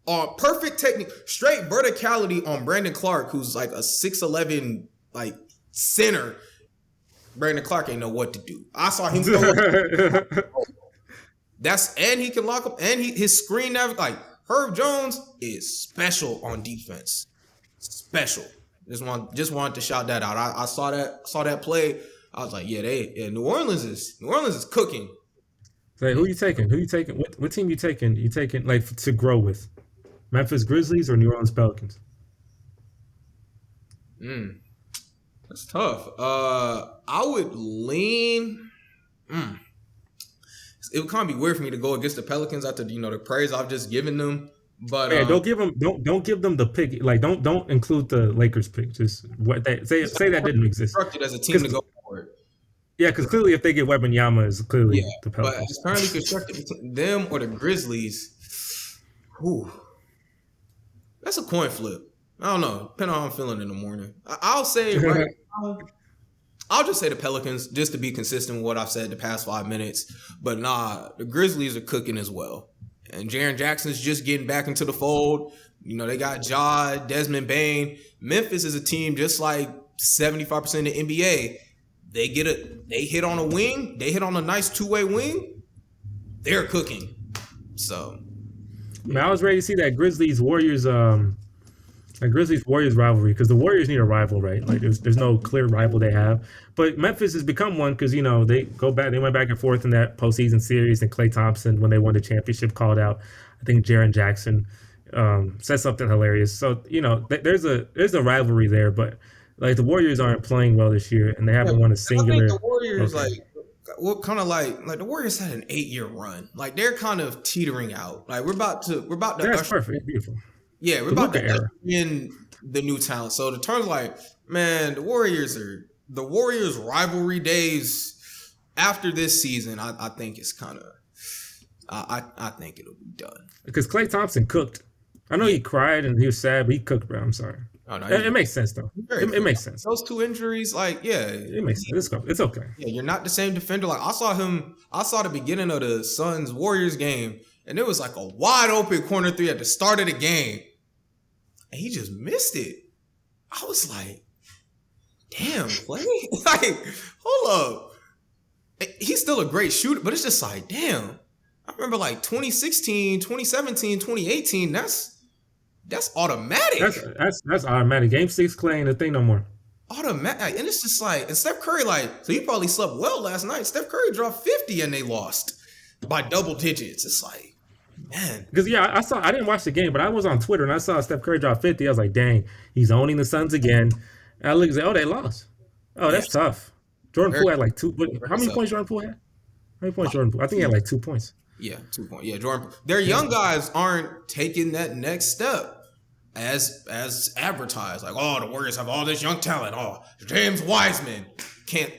on perfect technique, straight verticality on Brandon Clark, who's like a 6'11" like center. Brandon Clark ain't know what to do. I saw him throw and he can lock up, and his screen like Herb Jones is special on defense. Special. Just wanted to shout that out. I saw that play. I was like, New Orleans is cooking. Like, who you taking? What team you taking? You taking like to grow with? Memphis Grizzlies or New Orleans Pelicans? That's tough. I would lean. It would kind of be weird for me to go against the Pelicans after the praise I've just given them. But don't give them the pick. Like don't include the Lakers pick. Just what they say that didn't exist. Constructed as a team to go forward. Yeah, because clearly if they get Wembanyama is clearly the Pelicans. But it's currently constructed between them or the Grizzlies. Whew. That's a coin flip. I don't know. Depending on how I'm feeling in the morning. I'll say right now, I'll just say the Pelicans just to be consistent with what I've said the past 5 minutes. But nah, the Grizzlies are cooking as well. And Jaren Jackson's just getting back into the fold. They got Ja, Desmond Bane. Memphis is a team just like 75% of the NBA. They hit on a wing. They hit on a nice 2-way wing. They're cooking. So, man, I was ready to see that Grizzlies Warriors rivalry, because the Warriors need a rival, right? Like there's no clear rival they have, but Memphis has become one because they went back and forth in that postseason series, and Klay Thompson, when they won the championship, called out I think Jaren Jackson, said something hilarious. So there's a rivalry there, but like the Warriors aren't playing well this year, and they haven't won a singular. I think the Warriors the Warriors had an 8-year run. Like they're kind of teetering out. Like we're about to. That's perfect. Beautiful. Yeah, we're about to usher in the new talent. So the terms the Warriors rivalry days after this season, I think it's kind of I think it'll be done. Because Klay Thompson cooked. I know he cried and he was sad, but he cooked, bro. I'm sorry. Oh, no, it makes sense though. It makes sense. Those 2 injuries, it makes sense. It's okay. Yeah, you're not the same defender. Like I saw the beginning of the Suns Warriors game, and it was like a wide open corner 3 at the start of the game, and he just missed it. I was like, damn, Klay. Like, hold up. He's still a great shooter, but it's just like, damn. I remember like 2016, 2017, 2018. That's automatic. That's automatic. Game 6, Klay ain't a thing no more. automatic, and it's just like, and Steph Curry, like, so you probably slept well last night. Steph Curry dropped 50 and they lost by double digits. It's like, man, Because I didn't watch the game, but I was on Twitter and I saw Steph Curry drop 50. I was like, dang, he's owning the Suns again. And I looked and said, oh, they lost. Oh, yeah, that's tough. Jordan very, Poole had like two. How very many tough. points Jordan Poole had? How many points Jordan Poole? I think he had like 2 points. Yeah, 2 point. Yeah, Jordan. Their young guys aren't taking that next step as advertised. Like, oh, the Warriors have all this young talent. Oh, James Wiseman can't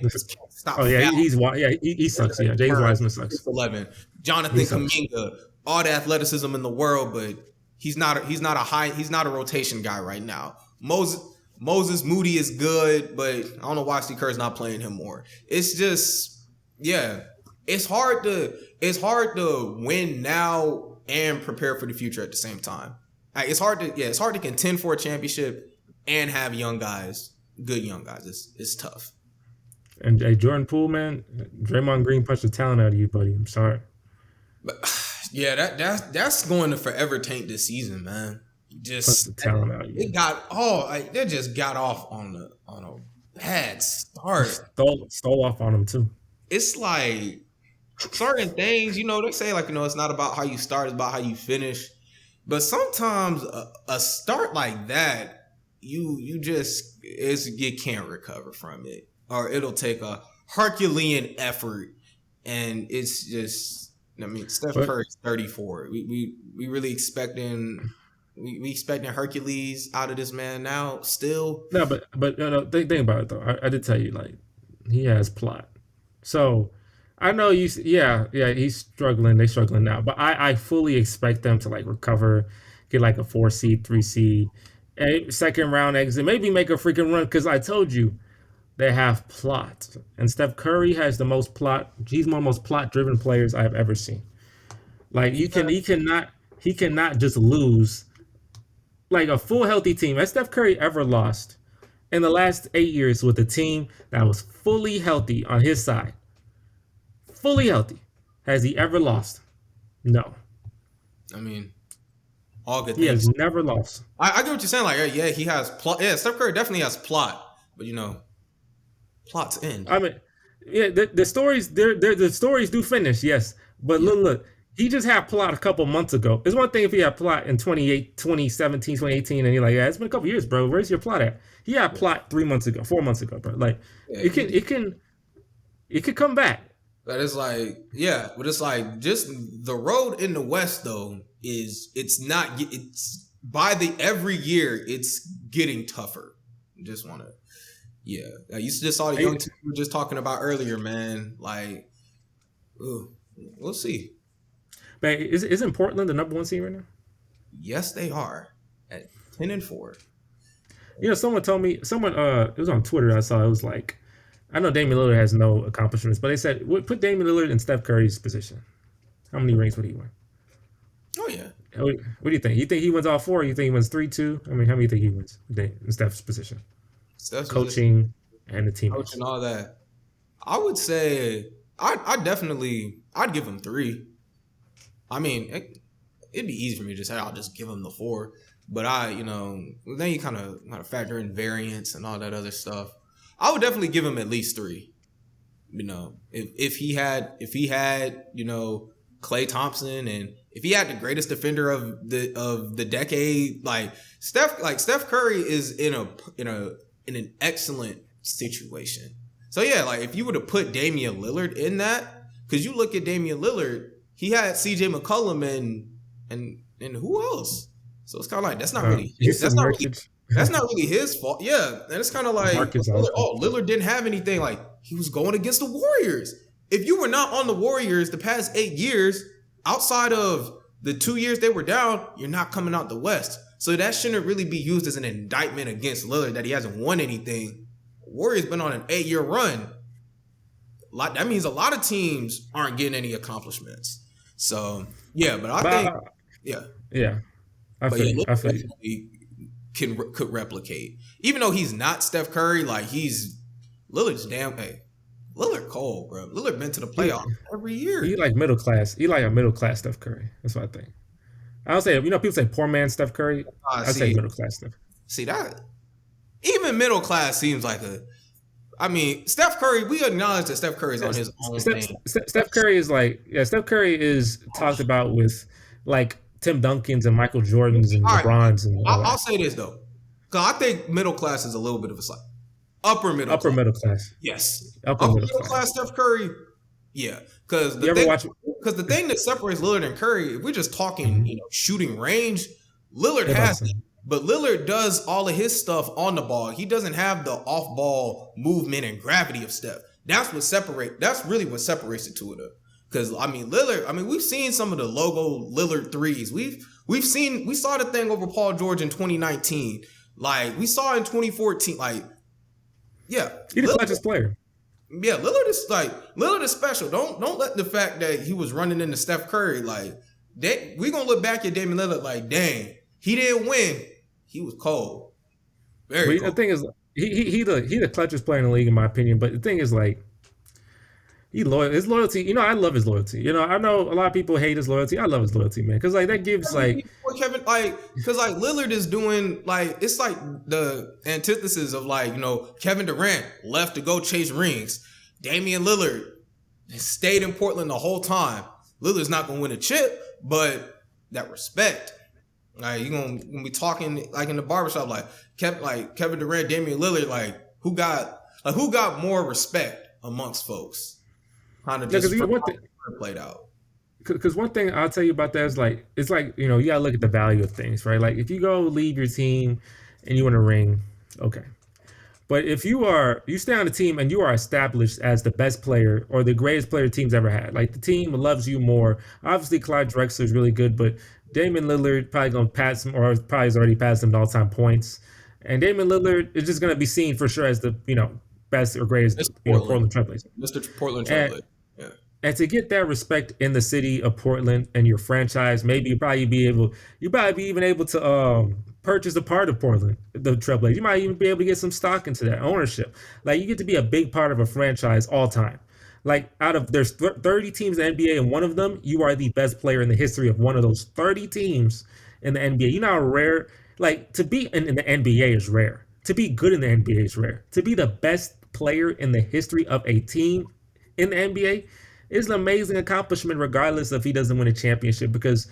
stop. Oh yeah, he sucks. Yeah, James Wiseman sucks. 11. Jonathan Kuminga, all the athleticism in the world, but he's not a rotation guy right now. Moses Moody is good, but I don't know why Steve Kerr's not playing him more. It's just, yeah, it's hard to win now and prepare for the future at the same time. Like, it's hard to contend for a championship and have young guys, good young guys. It's tough. And hey, Jordan Poole, man, Draymond Green punched the talent out of you, buddy. I'm sorry. But yeah, that's going to forever taint this season, man. Punched the talent out of you. They just got off on a bad start. Stole off on him too. It's like certain things, they say like, it's not about how you start, it's about how you finish. But sometimes a start like that, you can't recover from it, or it'll take a Herculean effort, and it's just, Steph Curry's 34. We really expecting Hercules out of this man now still. No, but think about it though. I did tell you, like, he has plot. So I know he's struggling. They're struggling now, but I fully expect them to like recover, get like a 4 seed, 3 seed, second round exit, maybe make a freaking run. Because I told you they have plot, and Steph Curry has the most plot. He's one of the most plot driven players I have ever seen. Like he cannot just lose. Like a full healthy team. Has Steph Curry ever lost in the last 8 years with a team that was fully healthy on his side? Fully healthy. Has he ever lost? No. All good things. He has never lost. I get what you're saying. Like, yeah, he has plot. Yeah, Steph Curry definitely has plot. But plots end. Yeah, the stories the stories do finish, yes. But look. He just had plot a couple months ago. It's one thing if he had plot in 2017, 2018, and you're like, yeah, it's been a couple years, bro. Where's your plot at? He had plot 4 months ago, bro. Like, it could come back. That is like, yeah, but it's like just the road in the West though it's by the every year it's getting tougher. Just want to, yeah. You just saw the young team we were just talking about earlier, man. Like, we'll see. But isn't Portland the number 1 seed right now? Yes, they are at 10-4. Someone told me, it was on Twitter. I saw it was like, I know Damian Lillard has no accomplishments, but they said put Damian Lillard in Steph Curry's position. How many rings would he win? Oh yeah. What do you think? You think he wins all 4? Or you think he wins 3-2? How many do you think he wins in Steph's position? Steph's coaching and the team. Coaching all that. I would say I'd give him 3. It'd be easy for me to say I'll just give him the 4, but then you kind of factor in variance and all that other stuff. I would definitely give him at least 3. If he had Klay Thompson, and if he had the greatest defender of the decade, like Steph Curry is in an excellent situation. So yeah, like if you were to put Damian Lillard in that, because you look at Damian Lillard. He had CJ McCollum and who else? So it's kind of like that's not really his fault. Yeah, and it's kind of like Lillard didn't have anything. Like he was going against the Warriors. If you were not on the Warriors the past 8 years, outside of the 2 years they were down, you're not coming out the West. So that shouldn't really be used as an indictment against Lillard that he hasn't won anything. Warriors been on an 8-year run. That means a lot of teams aren't getting any accomplishments. So yeah, but I think could replicate. Even though he's not Steph Curry, like Lillard's Lillard cold, bro. Lillard been to the playoffs every year. He like middle class. He like a middle class Steph Curry. That's what I think. I don't say people say poor man Steph Curry. I say middle class Steph. See that? even middle class seems like a. I mean, Steph Curry. We acknowledge that Steph Curry is on his own thing. Steph Curry is like, Steph Curry is talked about with like Tim Duncans and Michael Jordans and LeBrons and all that. I'll say this though, because I think middle class is a little bit of a slide. Upper middle class. Yes. Upper middle class Steph Curry. Yeah. Because the thing that separates Lillard and Curry, if we're just talking, shooting range, Lillard has it. But Lillard does all of his stuff on the ball. He doesn't have the off-ball movement and gravity of Steph. That's really what separates the two of them. Because Lillard, we've seen some of the logo Lillard threes. We saw the thing over Paul George in 2019. Like, we saw in 2014. Like, yeah. He's the clutchest player. Yeah, Lillard is special. Don't let the fact that he was running into Steph Curry, we're gonna look back at Damian Lillard like, dang, he didn't win. He was cold. Very cold. The thing is, he the clutchest player in the league in my opinion. But the thing is, like, he loyal. His loyalty, I love his loyalty. I know a lot of people hate his loyalty. I love his loyalty, man, because like that gives Kevin, because Lillard is doing it's like the antithesis of Kevin Durant left to go chase rings. Damian Lillard stayed in Portland the whole time. Lillard's not gonna win a chip, but that respect. You're gonna be talking like in the barbershop, Kevin Durant, Damian Lillard, who got more respect amongst folks. Kind of just played out. Because one thing I'll tell you about that is you gotta look at the value of things, right? Like if you go leave your team and you win a ring, okay. But if you stay on the team and you are established as the best player or the greatest player the team's ever had, like the team loves you more. Obviously, Clyde Drexler is really good, but Damian Lillard probably gonna pass him, or probably has already passed him in all-time points. And Damian Lillard is just gonna be seen for sure as the best or greatest Portland Trailblazer. Mr. Portland Trailblazer. Yeah. And to get that respect in the city of Portland and your franchise, maybe you probably be even able to purchase a part of Portland, the Trailblazers. You might even be able to get some stock into that ownership. Like, you get to be a big part of a franchise all time. Like, there's 30 teams in the NBA, and one of them, you are the best player in the history of one of those 30 teams in the NBA. You know how rare, to be in the NBA is rare. To be good in the NBA is rare. To be the best player in the history of a team in the NBA is an amazing accomplishment, regardless if he doesn't win a championship, because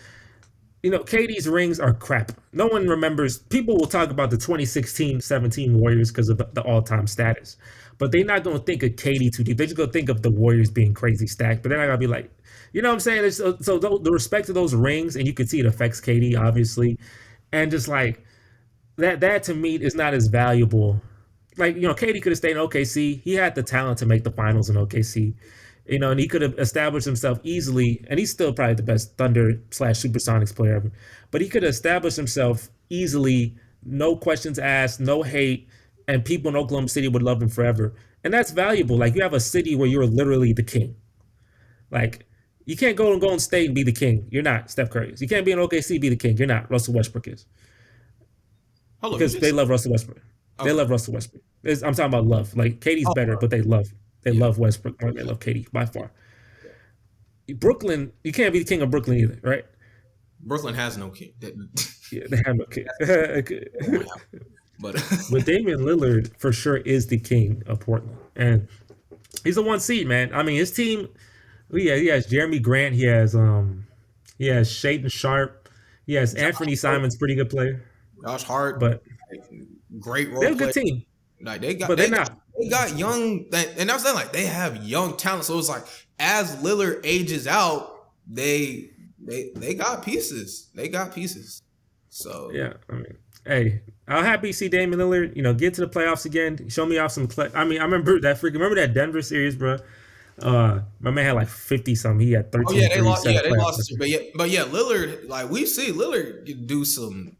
KD's rings are crap. No one remembers. People will talk about the 2016-17 Warriors because of the all-time status, but they're not going to think of KD too deep. They're just going to think of the Warriors being crazy stacked, but they're not going to be like, what I'm saying? So the respect of those rings, and you can see it affects KD, obviously, and just that to me is not as valuable. KD could have stayed in OKC. He had the talent to make the finals in OKC. And he could have established himself easily, and he's still probably the best Thunder/Supersonics player ever. But he could have established himself easily, no questions asked, no hate, and people in Oklahoma City would love him forever. And that's valuable. You have a city where you're literally the king. You can't go and Golden State and be the king. You're not. Steph Curry is. You can't be in OKC, be the king. You're not. Russell Westbrook is. Because they love Russell Westbrook. Okay. They love Russell Westbrook. I'm talking about love. KD's better, but they love Westbrook more than they love KD by far. Brooklyn, you can't be the king of Brooklyn either, right? Brooklyn has no king. Yeah, they have no king. But Damian Lillard for sure is the king of Portland, and he's the one seed, man. His team. He has Jeremy Grant. He has Shaedon Sharpe. He has Anthony Simons, pretty good player. Josh Hart, but great role. They're a good team. They got young, and I'm saying they have young talent. So it's as Lillard ages out, they got pieces. They got pieces. So yeah, hey, I'm happy to see Damian Lillard. Get to the playoffs again. Show me off some. I remember that Denver series, bro. My man had 50 something. He had 13. Oh yeah, they lost. Yeah, they lost. But yeah, Lillard. We see Lillard do some.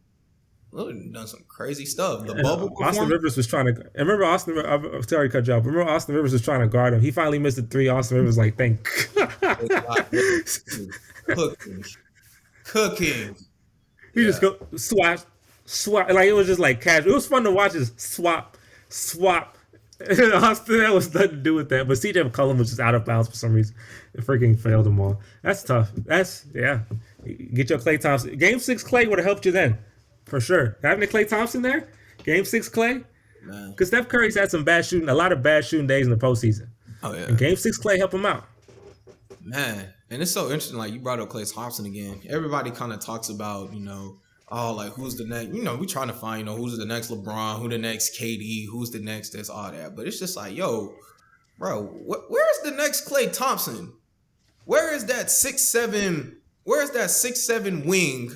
Lillard done some crazy stuff. The bubble. Austin Rivers was trying to. I remember Austin. I'm sorry to cut you off. Remember Austin Rivers was trying to guard him. He finally missed the three. Austin Rivers was thank. Cooking. He just go swap. It was just casual. It was fun to watch. Just swap. Austin, that was nothing to do with that. But CJ McCollum was just out of bounds for some reason. It freaking failed them all. That's tough. Get your Klay Thompson. Game 6 Klay would have helped you then. For sure. Having a Klay Thompson there, Game 6 Klay. man. Because Steph Curry's had a lot of bad shooting days in the postseason. Oh yeah, And Game 6 Klay helped him out. man. And it's so interesting. Like you brought up Klay Thompson again. Everybody kind of talks about oh, like who's the next? We trying to find who's the next LeBron, who the next KD, who's the next this, all that. But it's just like, yo, bro, where's the next Klay Thompson? Where is that 6'7"? Where's that 6'7" wing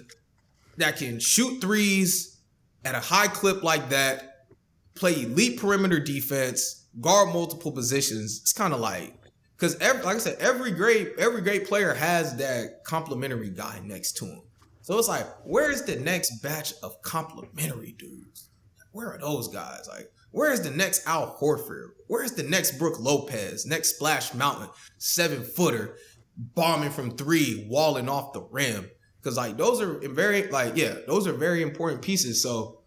that can shoot threes at a high clip like that, play elite perimeter defense, guard multiple positions? It's kind of like, because like I said, every great player has that complimentary guy next to him. So it's like, where's the next batch of complimentary dudes? Where are those guys? Like, where's the next Al Horford? Where's the next Brook Lopez? Next Splash Mountain, 7-footer, bombing from 3, walling off the rim? Because like those are very important pieces. So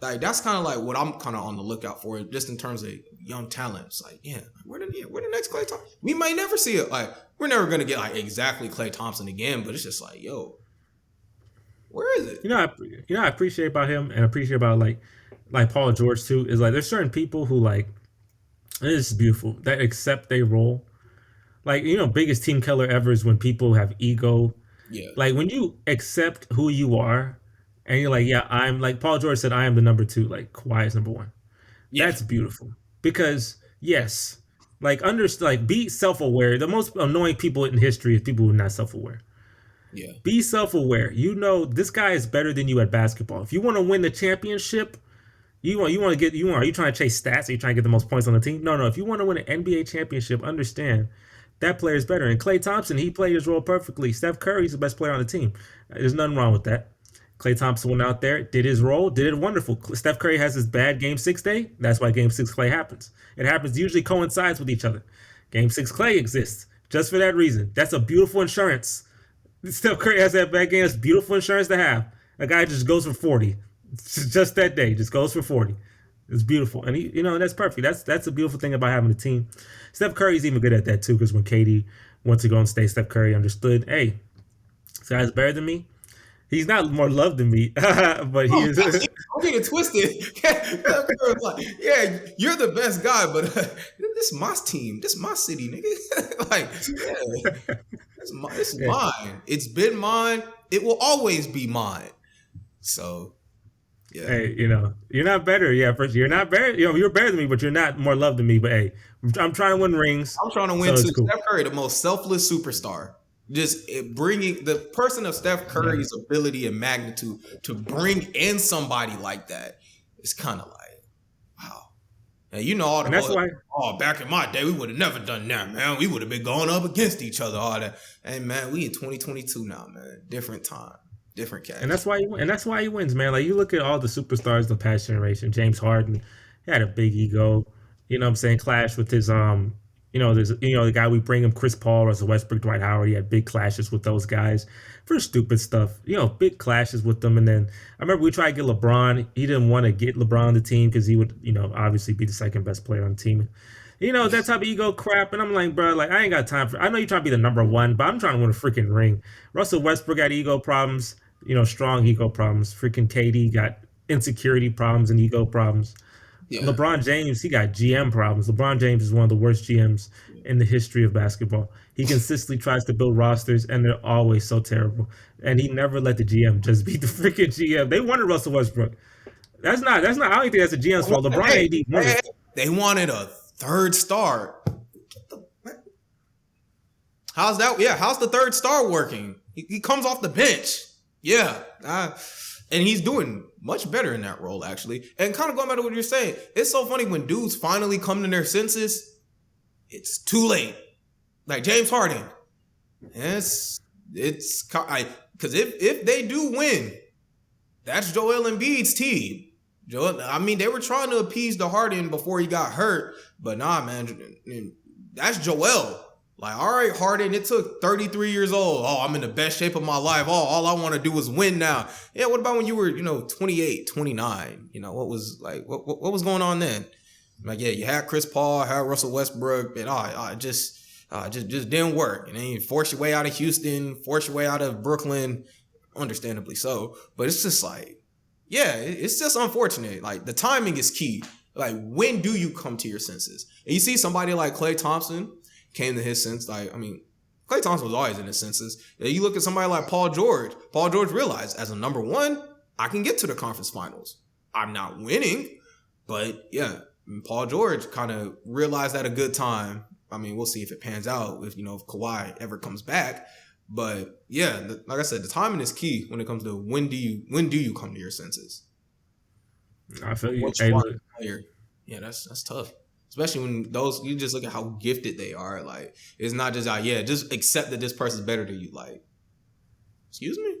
like that's kind of like what I'm kind of on the lookout for, just in terms of young talent. It's like, where the next Klay Thompson? We might never see it. Like we're never gonna get like exactly Klay Thompson again, but it's just like, yo, where is it? I appreciate about him and appreciate about like Paul George too, is like there's certain people who like, this is beautiful, that accept their role. Like, biggest team killer ever is when people have ego. Yeah. Like when you accept who you are and you're like, yeah, I'm like Paul George said, I am the number 2, like Kawhi is number 1. Yeah. That's beautiful. Because yes, like be self-aware. The most annoying people in history is people who are not self-aware. Yeah. Be self-aware. This guy is better than you at basketball. If you want to win the championship, are you trying to chase stats? Are you trying to get the most points on the team? No. If you want to win an NBA championship, understand that player is better. And Klay Thompson, he played his role perfectly. Steph Curry's the best player on the team. There's nothing wrong with that. Klay Thompson went out there, did his role, did it wonderful. Steph Curry has his bad Game 6 day. That's why Game 6 Klay happens. It happens, usually coincides with each other. Game 6 Klay exists just for that reason. That's a beautiful insurance. Steph Curry has that bad game. It's beautiful insurance to have. A guy just goes for 40. Just that day, just goes for 40. It's beautiful. And he, that's perfect. That's a beautiful thing about having a team. Steph Curry's even good at that too, because when KD went to go and stay, Steph Curry understood, hey, this guy's better than me. He's not more loved than me, but he is. Don't get it twisted. Yeah, you're the best guy, but this is my team. This is my city, nigga. Like, yeah, it's mine. It's been mine. It will always be mine. So, yeah. Hey, you're not better. Yeah, first, you're not better. You're better than me, but you're not more loved than me. But hey, I'm trying to win rings. I'm trying to win too. Cool. Steph Curry, the most selfless superstar. Just bringing the person of Steph Curry's ability and magnitude to bring in somebody like that is kind of like, wow. And all the that's why. Oh, back in my day, we would have never done that, man. We would have been going up against each other, all that. Hey, man, we in 2022 now, man. Different time, different cash. And that's why he wins, man. Like you look at all the superstars of the past generation. James Harden, he had a big ego. You know what I'm saying? Clash with his there's the guy we bring him, Chris Paul, Russell Westbrook, Dwight Howard. He had big clashes with those guys for stupid stuff. Big clashes with them. And then I remember we tried to get LeBron. He didn't want to get LeBron on the team because he would, obviously be the second best player on the team. That type of ego crap. And I'm like, bro, like I ain't got time for. I know you're trying to be the number 1, but I'm trying to win a freaking ring. Russell Westbrook had ego problems. Strong ego problems. Freaking KD got insecurity problems and ego problems. Yeah. LeBron James, he got GM problems. LeBron James is one of the worst GMs in the history of basketball. He consistently tries to build rosters, and they're always so terrible. And he never let the GM just beat the freaking GM. They wanted Russell Westbrook. That's not. I don't think that's a GM's fault. LeBron AD wanted. They wanted a third star. How's that? Yeah, how's the third star working? He comes off the bench. Yeah. And he's doing much better in that role, actually. And kind of going back to what you're saying, it's so funny when dudes finally come to their senses, it's too late. Like James Harden. It's because if they do win, that's Joel Embiid's team. They were trying to appease the Harden before he got hurt, but nah, man, that's Joel. Like, all right, Harden, it took 33 years old. Oh, I'm in the best shape of my life. Oh, all I want to do is win now. Yeah, what about when you were, 28, 29? What was going on then? Like, yeah, you had Chris Paul, had Russell Westbrook, and just didn't work. And then you force your way out of Houston, force your way out of Brooklyn, understandably so. But it's just like, yeah, it's just unfortunate. Like, the timing is key. Like, when do you come to your senses? And you see somebody like Klay Thompson came to his sense. Like, I mean, Klay Thompson was always in his senses. And you look at somebody like Paul George. Paul George realized, as a number one, I can get to the conference finals. I'm not winning, but yeah, Paul George kind of realized at a good time. I mean, we'll see if it pans out, if Kawhi ever comes back. But yeah, like I said, the timing is key when it comes to when do you come to your senses? I feel you. Yeah, that's tough. Especially when you just look at how gifted they are. Like, it's not just just accept that this person's better than you. Like, excuse me?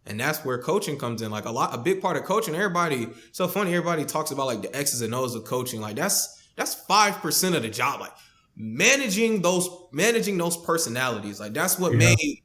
And that's where coaching comes in. Like, a big part of coaching, so funny, everybody talks about like the X's and O's of coaching. Like, that's 5% of the job. Like, managing those personalities. Like, that's what made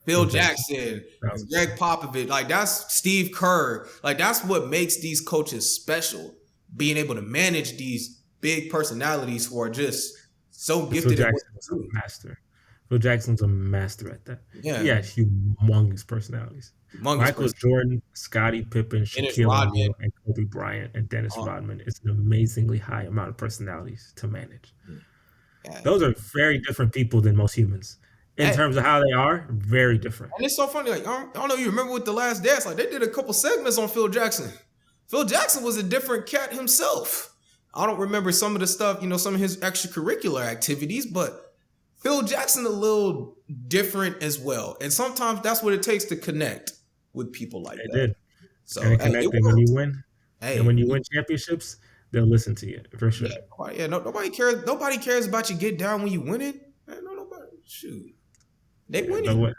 Phil Jackson, Greg Popovich. Like, that's Steve Kerr. Like, that's what makes these coaches special. Being able to manage these big personalities who are just so gifted. Phil Jackson's a master. Phil Jackson's a master at that. Yeah. He has humongous personalities. Michael Jordan, Scottie Pippen, Shaquille O'Neal, and Kobe Bryant, and Dennis Rodman. It's an amazingly high amount of personalities to manage. Yeah. Those are very different people than most humans. In terms of how they are, very different. And it's so funny. Like, I don't know if you remember with The Last Dance, like, they did a couple segments on Phil Jackson. Phil Jackson was a different cat himself. I don't remember some of the stuff, some of his extracurricular activities, but Phil Jackson a little different as well. And sometimes that's what it takes to connect with people like that. Did. So, and connecting when you win. And when you win championships, they'll listen to you for sure. Yeah, nobody cares. Nobody cares about you get down when you win it. Man, nobody. Shoot. They win it.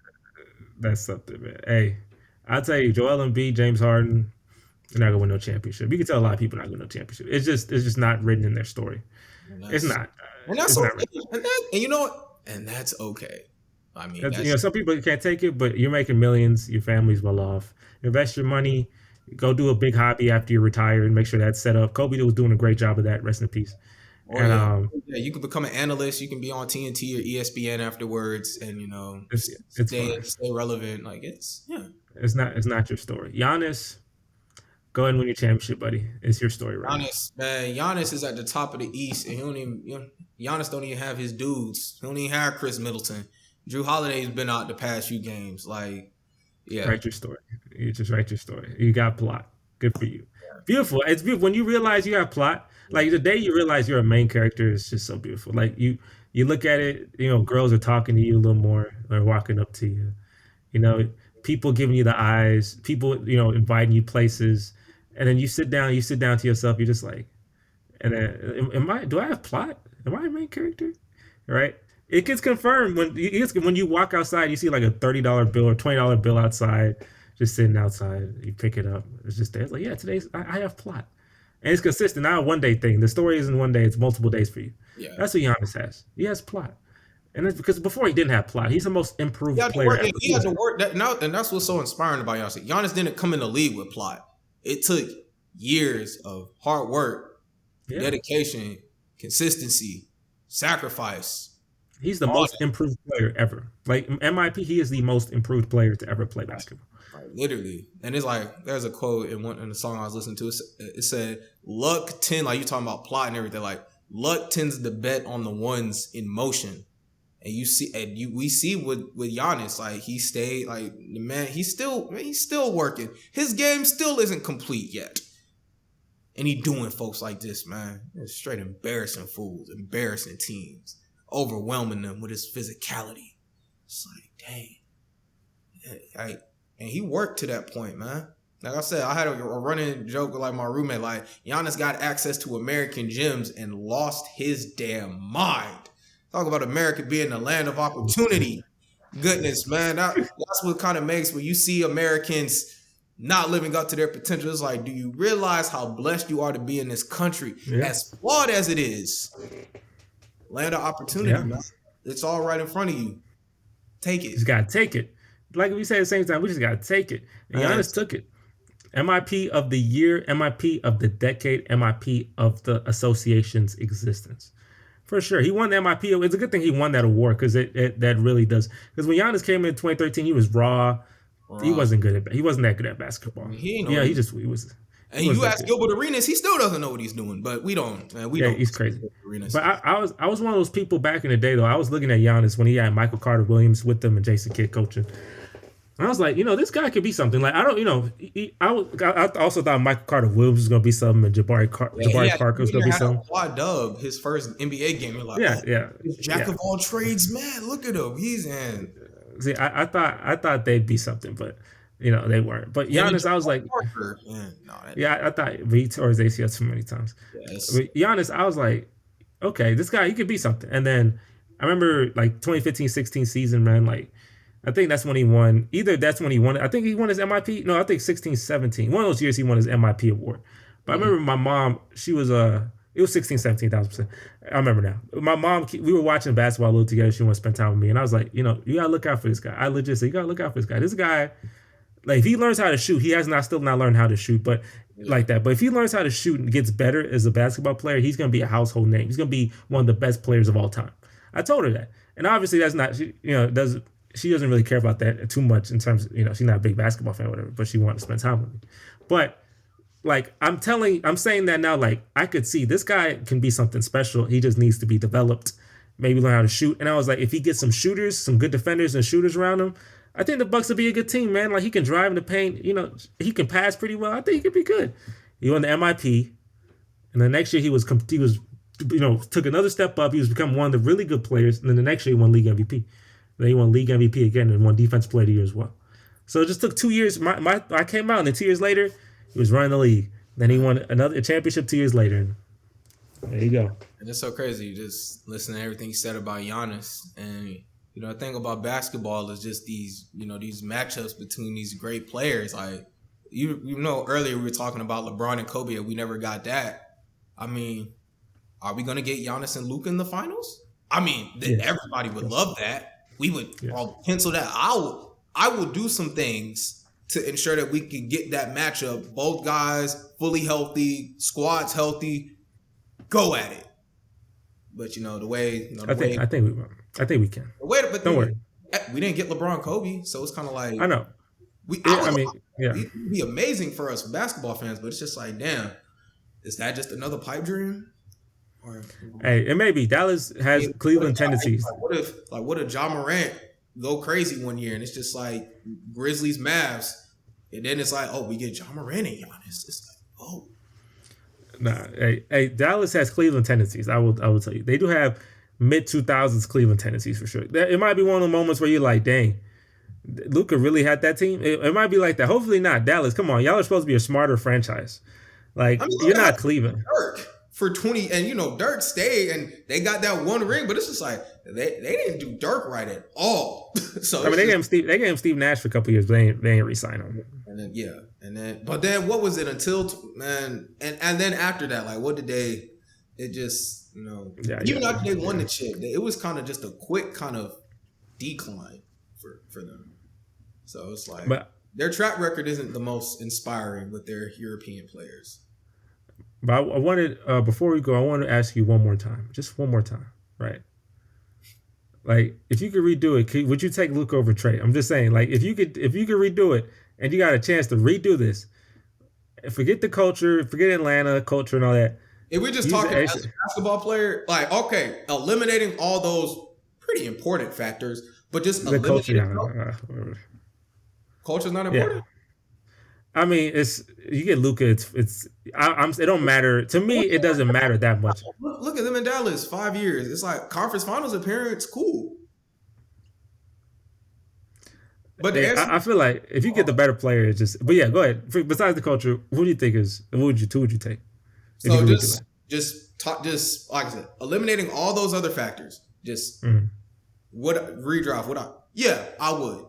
That's something, man. Hey, I'll tell you, Joel Embiid, James Harden, they're not gonna win no championship. You can tell a lot of people not gonna win no championship. It's just not written in their story. It's not. And that's okay. And you know what? And that's okay. I mean, some people can't take it, but you're making millions. Your family's well off. Invest your money. Go do a big hobby after you retire and make sure that's set up. Kobe was doing a great job of that. Rest in peace. You can become an analyst. You can be on TNT or ESPN afterwards, and stay relevant. Like, it's not your story. Giannis, go ahead and win your championship, buddy. It's your story, right? Giannis is at the top of the East, and Giannis don't even have his dudes. He don't even have Chris Middleton. Drew Holiday's been out the past few games. Like, yeah, write your story. You just write your story. You got plot. Good for you. Yeah. Beautiful. It's beautiful when you realize you have plot. Like, the day you realize you're a main character is just so beautiful. Like, you look at it, girls are talking to you a little more, or walking up to you. People giving you the eyes, people, inviting you places, and then you sit down to yourself, you're just like, and then, do I have plot? Am I a main character? Right? It gets confirmed when you walk outside, you see like a $30 bill or $20 bill outside, just sitting outside. You pick it up. It's just there. It's like, yeah, I have plot. And it's consistent, not a one-day thing. The story isn't one day, it's multiple days for you. Yeah. That's what Giannis has. He has plot. And that's because before he didn't have plot. He's the most improved player ever. He had to work. And that's what's so inspiring about Giannis. Giannis didn't come in the league with plot. It took years of hard work, dedication, consistency, sacrifice. He's the most improved player ever. Like, MIP, he is the most improved player to ever play basketball. Literally. And it's like, there's a quote in the song I was listening to. It said, luck tends, like, you talking about plot and everything, like, luck tends to bet on the ones in motion. And we see with Giannis, like, he stayed, like, the man, he's still working. His game still isn't complete yet. And he doing folks like this, man. It's straight embarrassing fools, embarrassing teams, overwhelming them with his physicality. It's like, dang. And he worked to that point, man. Like I said, I had a running joke with like my roommate, like, Giannis got access to American gyms and lost his damn mind. Talk about America being the land of opportunity. Goodness, man. That's what kind of makes when you see Americans not living up to their potential. It's like, do you realize how blessed you are to be in this country? Yeah. As flawed as it is. Land of opportunity, man. It's all right in front of you. Take it. You just got to take it. Like we say at the same time, we just got to take it. And Giannis took it. MIP of the year, MIP of the decade, MIP of the association's existence. For sure. He won the MIP. It's a good thing he won that award because that really does. Because when Giannis came in 2013, he was raw. He wasn't good at. He wasn't that good at basketball. He was. And you ask Gilbert Arenas, he still doesn't know what he's doing. But we don't, man. We don't. He's crazy. But I was one of those people back in the day though. I was looking at Giannis when he had Michael Carter Williams with them and Jason Kidd coaching. And I was like, this guy could be something. Like, I don't, I also thought Michael Carter Williams was going to be something and Jabari Parker was going to be something. Quad dub his first NBA game. You're like, jack of all trades, man. Look at him. He's in. See, I thought they'd be something, but they weren't. But Giannis, I was like, I thought he tore his ACL too many times. Yes. But Giannis, I was like, okay, this guy, he could be something. And then I remember like 2015-16 season, man, like. I think that's when he won. Either that's when he won. I think he won his MIP. No, I think 16-17. One of those years he won his MIP award. But I remember my mom, she was it was 16-17, 1,000%. I remember now. My mom, we were watching basketball a little together. She wanted to spend time with me. And I was like, you got to look out for this guy. I legit said, you got to look out for this guy. This guy, like, if he learns how to shoot, he has still not learned how to shoot, but like that. But if he learns how to shoot and gets better as a basketball player, he's going to be a household name. He's going to be one of the best players of all time. I told her that. And obviously that's not, she doesn't really care about that too much in terms of, she's not a big basketball fan or whatever, but she wanted to spend time with me. But like, I'm saying that now, like, I could see this guy can be something special. He just needs to be developed, maybe learn how to shoot. And I was like, if he gets some shooters, some good defenders and shooters around him, I think the Bucks will be a good team, man. Like, he can drive in the paint, he can pass pretty well. I think he could be good. He won the MIP. And the next year he was took another step up. He was become one of the really good players. And then the next year he won league MVP. Then he won league MVP again and won defensive player of the year as well. So it just took 2 years. I came out and then 2 years later, he was running the league. Then he won another championship 2 years later. And there you go. And it's so crazy. You just listen to everything he said about Giannis. And, the thing about basketball is just these, these matchups between these great players. Like, earlier we were talking about LeBron and Kobe and we never got that. I mean, are we going to get Giannis and Luka in the finals? I mean, everybody would love that. We would all pencil that. I will do some things to ensure that we can get that matchup. Both guys fully healthy, squads healthy, go at it. But the way I think we will. I think we can. Don't worry. We didn't get LeBron and Kobe, so it's kind of like I know. It'd be amazing for us basketball fans, but it's just like, damn, is that just another pipe dream? Hey, it may be. Dallas has Cleveland tendencies. What if Ja Morant go crazy one year and it's just like Grizzlies, Mavs, and then it's like, oh, we get Ja Morant and Giannis. It's like, oh. Nah, hey, Dallas has Cleveland tendencies. I will tell you. They do have mid-2000s Cleveland tendencies for sure. It might be one of the moments where you're like, dang, Luka really had that team. It might be like that. Hopefully not. Dallas, come on. Y'all are supposed to be a smarter franchise. Like, you're not Cleveland. For 20, and Dirk stayed and they got that one ring, but it's just like they didn't do Dirk right at all. So they gave him Steve Nash for a couple of years, but they ain't re-sign him. And then what was it until man and then after that, like what did they? It just even after they won the chip, it was kind of just a quick kind of decline for them. So it's like their track record isn't the most inspiring with their European players. But I wanted, before we go, I want to ask you one more time. Just one more time, right? Like, if you could redo it, would you take Luka over Trae? I'm just saying, like, if you could redo it and you got a chance to redo this, forget the culture, forget Atlanta culture and all that. If we're just talking as a basketball player, like, okay, eliminating all those pretty important factors, but just eliminating culture's not important. Yeah. I mean, you get Luka. It don't matter to me. It doesn't matter that much. Look at them in Dallas, 5 years. It's like conference finals appearance, cool. But I feel like if you get the better player, it's just. But yeah, go ahead. Besides the culture, who do you think is? Who would you take? So just like I said, eliminating all those other factors. Just redraft. I would.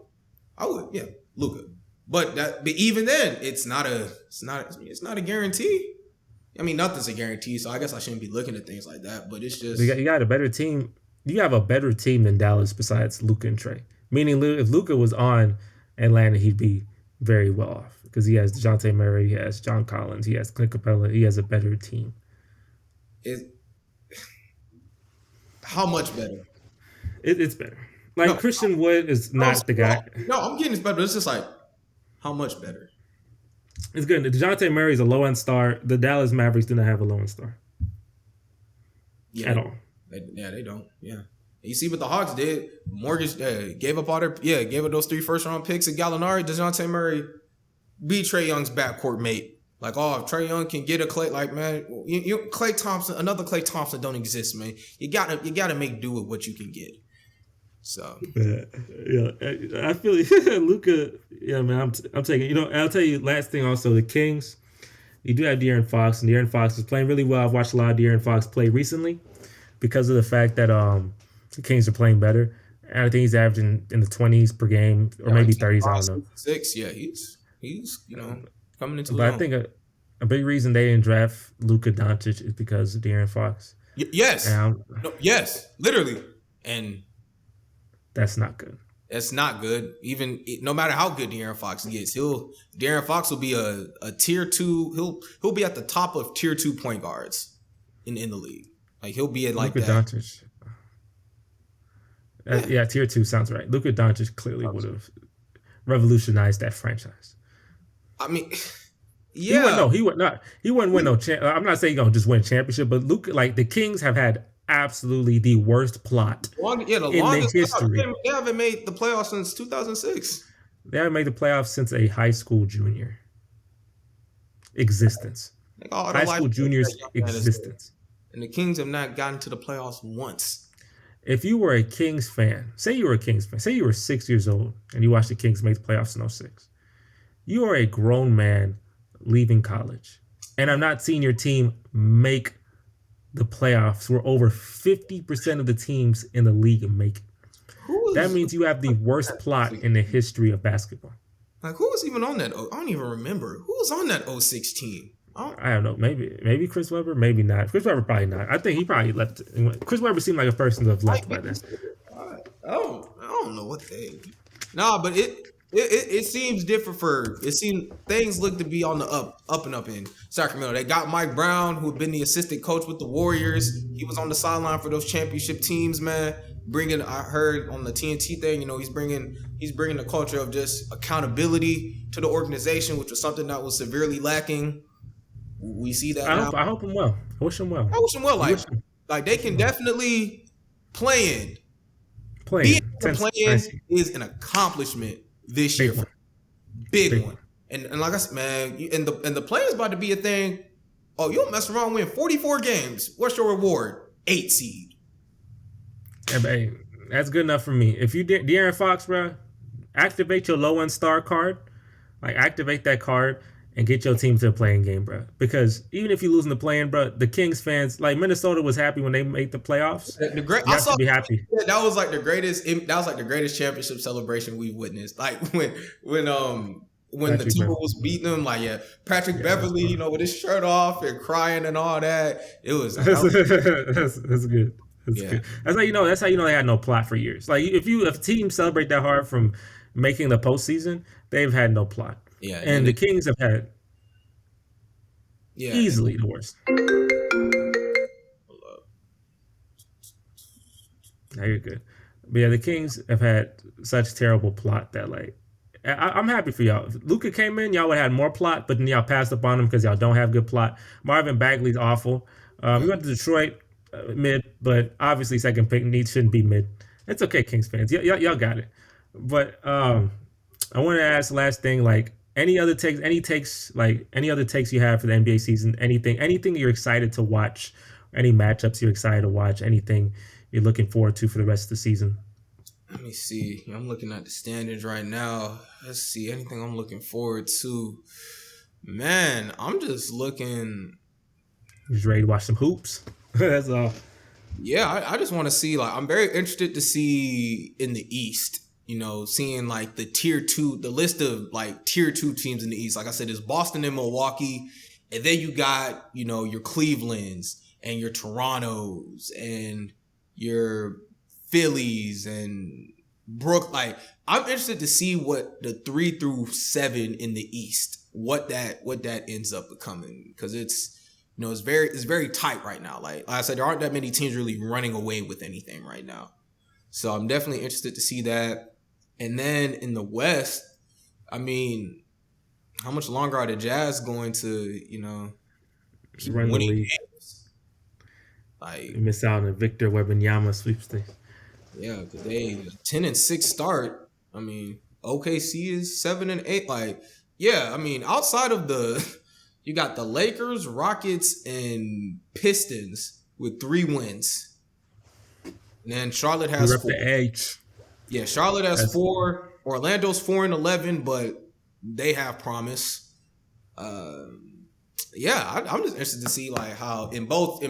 Yeah, Luka. But even then, it's not a guarantee. I mean, nothing's a guarantee, so I guess I shouldn't be looking at things like that. But it's just you got a better team. You have a better team than Dallas besides Luka and Trae. Meaning, if Luka was on Atlanta, he'd be very well off because he has DeJounte Murray, he has John Collins, he has Clint Capella. He has a better team. How much better? It's better. Like Christian Wood is not the guy. No, I'm getting this better. But it's just like. How much better? It's good. DeJounte Murray is a low end star. The Dallas Mavericks do not have a low end star Yeah, at all. they don't. Yeah. You see what the Hawks did? Mortgage gave up those 3 first round picks at Gallinari. DeJounte Murray be Trae Young's backcourt mate. Like, oh, if Trae Young can get a Clay, like, man, Clay Thompson, another Clay Thompson don't exist, man. You gotta make do with what you can get. So yeah, I feel Luka. Yeah, man, I'm taking. I'll tell you. Last thing, also the Kings. You do have De'Aaron Fox, and De'Aaron Fox is playing really well. I've watched a lot of De'Aaron Fox play recently because of the fact that the Kings are playing better. And I think he's averaging in the 20s per game, or maybe 30s. I don't know. 6, yeah, he's coming into. But I think a big reason they didn't draft Luka Doncic is because of De'Aaron Fox. Yes, yes, literally, and that's not good. That's not good. Even no matter how good De'Aaron Fox gets, De'Aaron Fox will be a tier 2. He'll be at the top of tier 2 point guards in the league. Like he'll be at like Luka that. Doncic. Yeah, tier 2 sounds right. Luka Doncic clearly would have revolutionized that franchise. I mean, yeah, he wouldn't win no. I'm not saying he's gonna just win a championship, but Luka, like the Kings have had absolutely the worst plot in the history. They haven't made the playoffs since 2006. They haven't made the playoffs since a high school junior existence. High school juniors existence. And the Kings have not gotten to the playoffs once. If you were a Kings fan, say you were 6 years old and you watched the Kings make the playoffs in 06. You are a grown man leaving college. And I'm not seeing your team make the playoffs where over 50% of the teams in the league make it. That means you have the worst plot in the history of basketball. Like, who was even on that? I don't even remember. Who was on that 06 team? I don't know. Maybe Chris Webber, maybe not. Chris Webber probably not. I think he probably left. Chris Webber seemed like a person that left by then. I don't know what they. Nah, but it seems different things look to be on the up and up in Sacramento. They got Mike Brown, who had been the assistant coach with the Warriors. He was on the sideline for those championship teams, man. I heard on the TNT thing, he's bringing the culture of just accountability to the organization, which was something that was severely lacking. We see that now. I hope him well. I wish him well. Like they can definitely playing. Playing is an accomplishment this year. Big one. And like I said, man, and the playing's about to be a thing. Oh, you'll mess around, win 44 games. What's your reward? 8 seed. Yeah, hey, that's good enough for me. If you De'Aaron Fox, bro, activate your low end star card. Like activate that card and get your team to the playing game, bro. Because even if you lose in the playing, bro, the Kings fans, like Minnesota was happy when they made the playoffs. I should be happy. That was like the greatest. That was like the greatest championship celebration we've witnessed. Like when the Timberwolves beating them, like Patrick Beverly, with his shirt off and crying and all that. It was. That's good. That's good. That's how you know. That's how you know they had no plot for years. Like if teams celebrate that hard from making the postseason, they've had no plot. Yeah, and the Kings have had easily the worst. Now you're good. But yeah, the Kings have had such terrible plot that I'm happy for y'all. If Luka came in, y'all would have had more plot, but then y'all passed up on him because y'all don't have good plot. Marvin Bagley's awful. We went to Detroit mid, but obviously second pick shouldn't be mid. It's okay, Kings fans. Y'all got it. But I want to ask last thing, any other takes you have for the NBA season? Anything you're excited to watch? Any matchups you're excited to watch? Anything you're looking forward to for the rest of the season? Let me see. I'm looking at the standings right now. Let's see. Anything I'm looking forward to? Man, I'm just looking. You just ready to watch some hoops? That's all. Yeah, I just want to see. I'm very interested to see in the East. Seeing the tier 2, the list of tier 2 teams in the East. Like I said, it's Boston and Milwaukee. And then you got, your Clevelands and your Torontos and your Phillies and I'm interested to see what the 3 through 7 in the East, what that ends up becoming. Because it's very tight right now. Like I said, there aren't that many teams really running away with anything right now. So I'm definitely interested to see that. And then in the West, I mean, how much longer are the Jazz going to, keep Run the winning league. games? Like, You miss out on the Victor Wembanyama sweepstakes. yeah, because they 10-6 start. I mean, OKC is 7-8. Like, yeah, I mean, outside of you got the Lakers, Rockets, and Pistons with 3 wins. And then Charlotte We has rep 4. the edge. Yeah, Charlotte has That's 4. Orlando's 4-11, but they have promise. Yeah, I'm just interested to see like how in both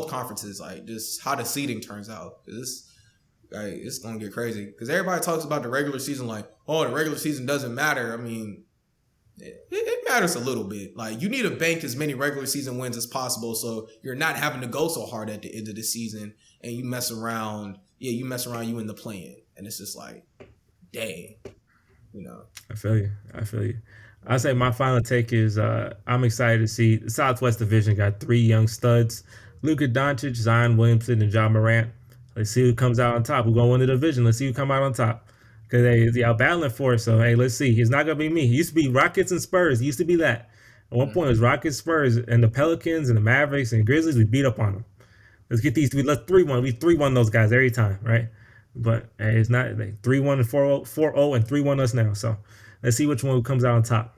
conferences, like just how the seeding turns out. It's gonna get crazy because everybody talks about the regular season like, oh, the regular season doesn't matter. I mean, it matters a little bit. Like you need to bank as many regular season wins as possible, so you're not having to go so hard at the end of the season and you mess around. Yeah, you mess around, you in the play-in, and it's just like, dang, I feel you. I feel you. I say my final take is I'm excited to see the Southwest Division got 3 young studs: Luka Doncic, Zion Williamson, and John Morant. Let's see who comes out on top. Who's gonna win the division? Let's see who come out on top. Because they are battling for it. So hey, let's see. It's not gonna be me. It used to be Rockets and Spurs. It used to be that. At one point, it was Rockets, Spurs, and the Pelicans and the Mavericks and Grizzlies. We beat up on them. Let's get these. Let's 3-1. We 3-1 those guys every time, right? But hey, it's not 3-1 and 4-0 and 3-1 us now. So let's see which one comes out on top.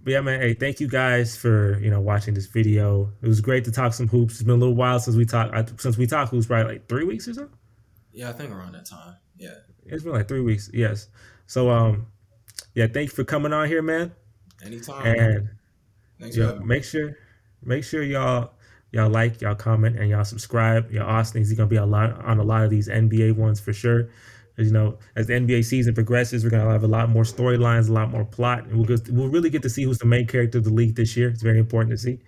But yeah, man. Hey, thank you guys for watching this video. It was great to talk some hoops. It's been a little while since we talked. Since we talked hoops, probably like 3 weeks or so. yeah, I think around that time. Yeah, It's been like 3 weeks. Yes. So yeah, thank you for coming on here, man. anytime. And Thanks for having me. make sure y'all like, y'all comment, and y'all subscribe. Austin is gonna be on a lot of these NBA ones for sure. As the NBA season progresses, we're gonna have a lot more storylines, a lot more plot, and we'll really get to see who's the main character of the league this year. It's very important to see.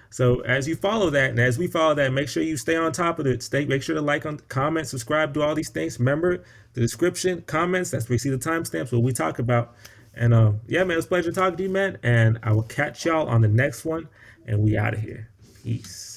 So as you follow that, and as we follow that, make sure you stay on top of it. Make sure to like, comment, subscribe, do all these things. Remember the description, comments. That's where you see the timestamps, what we talk about. And yeah, man, it's a pleasure talking to you, man. And I will catch y'all on the next one. And we out of here. Peace.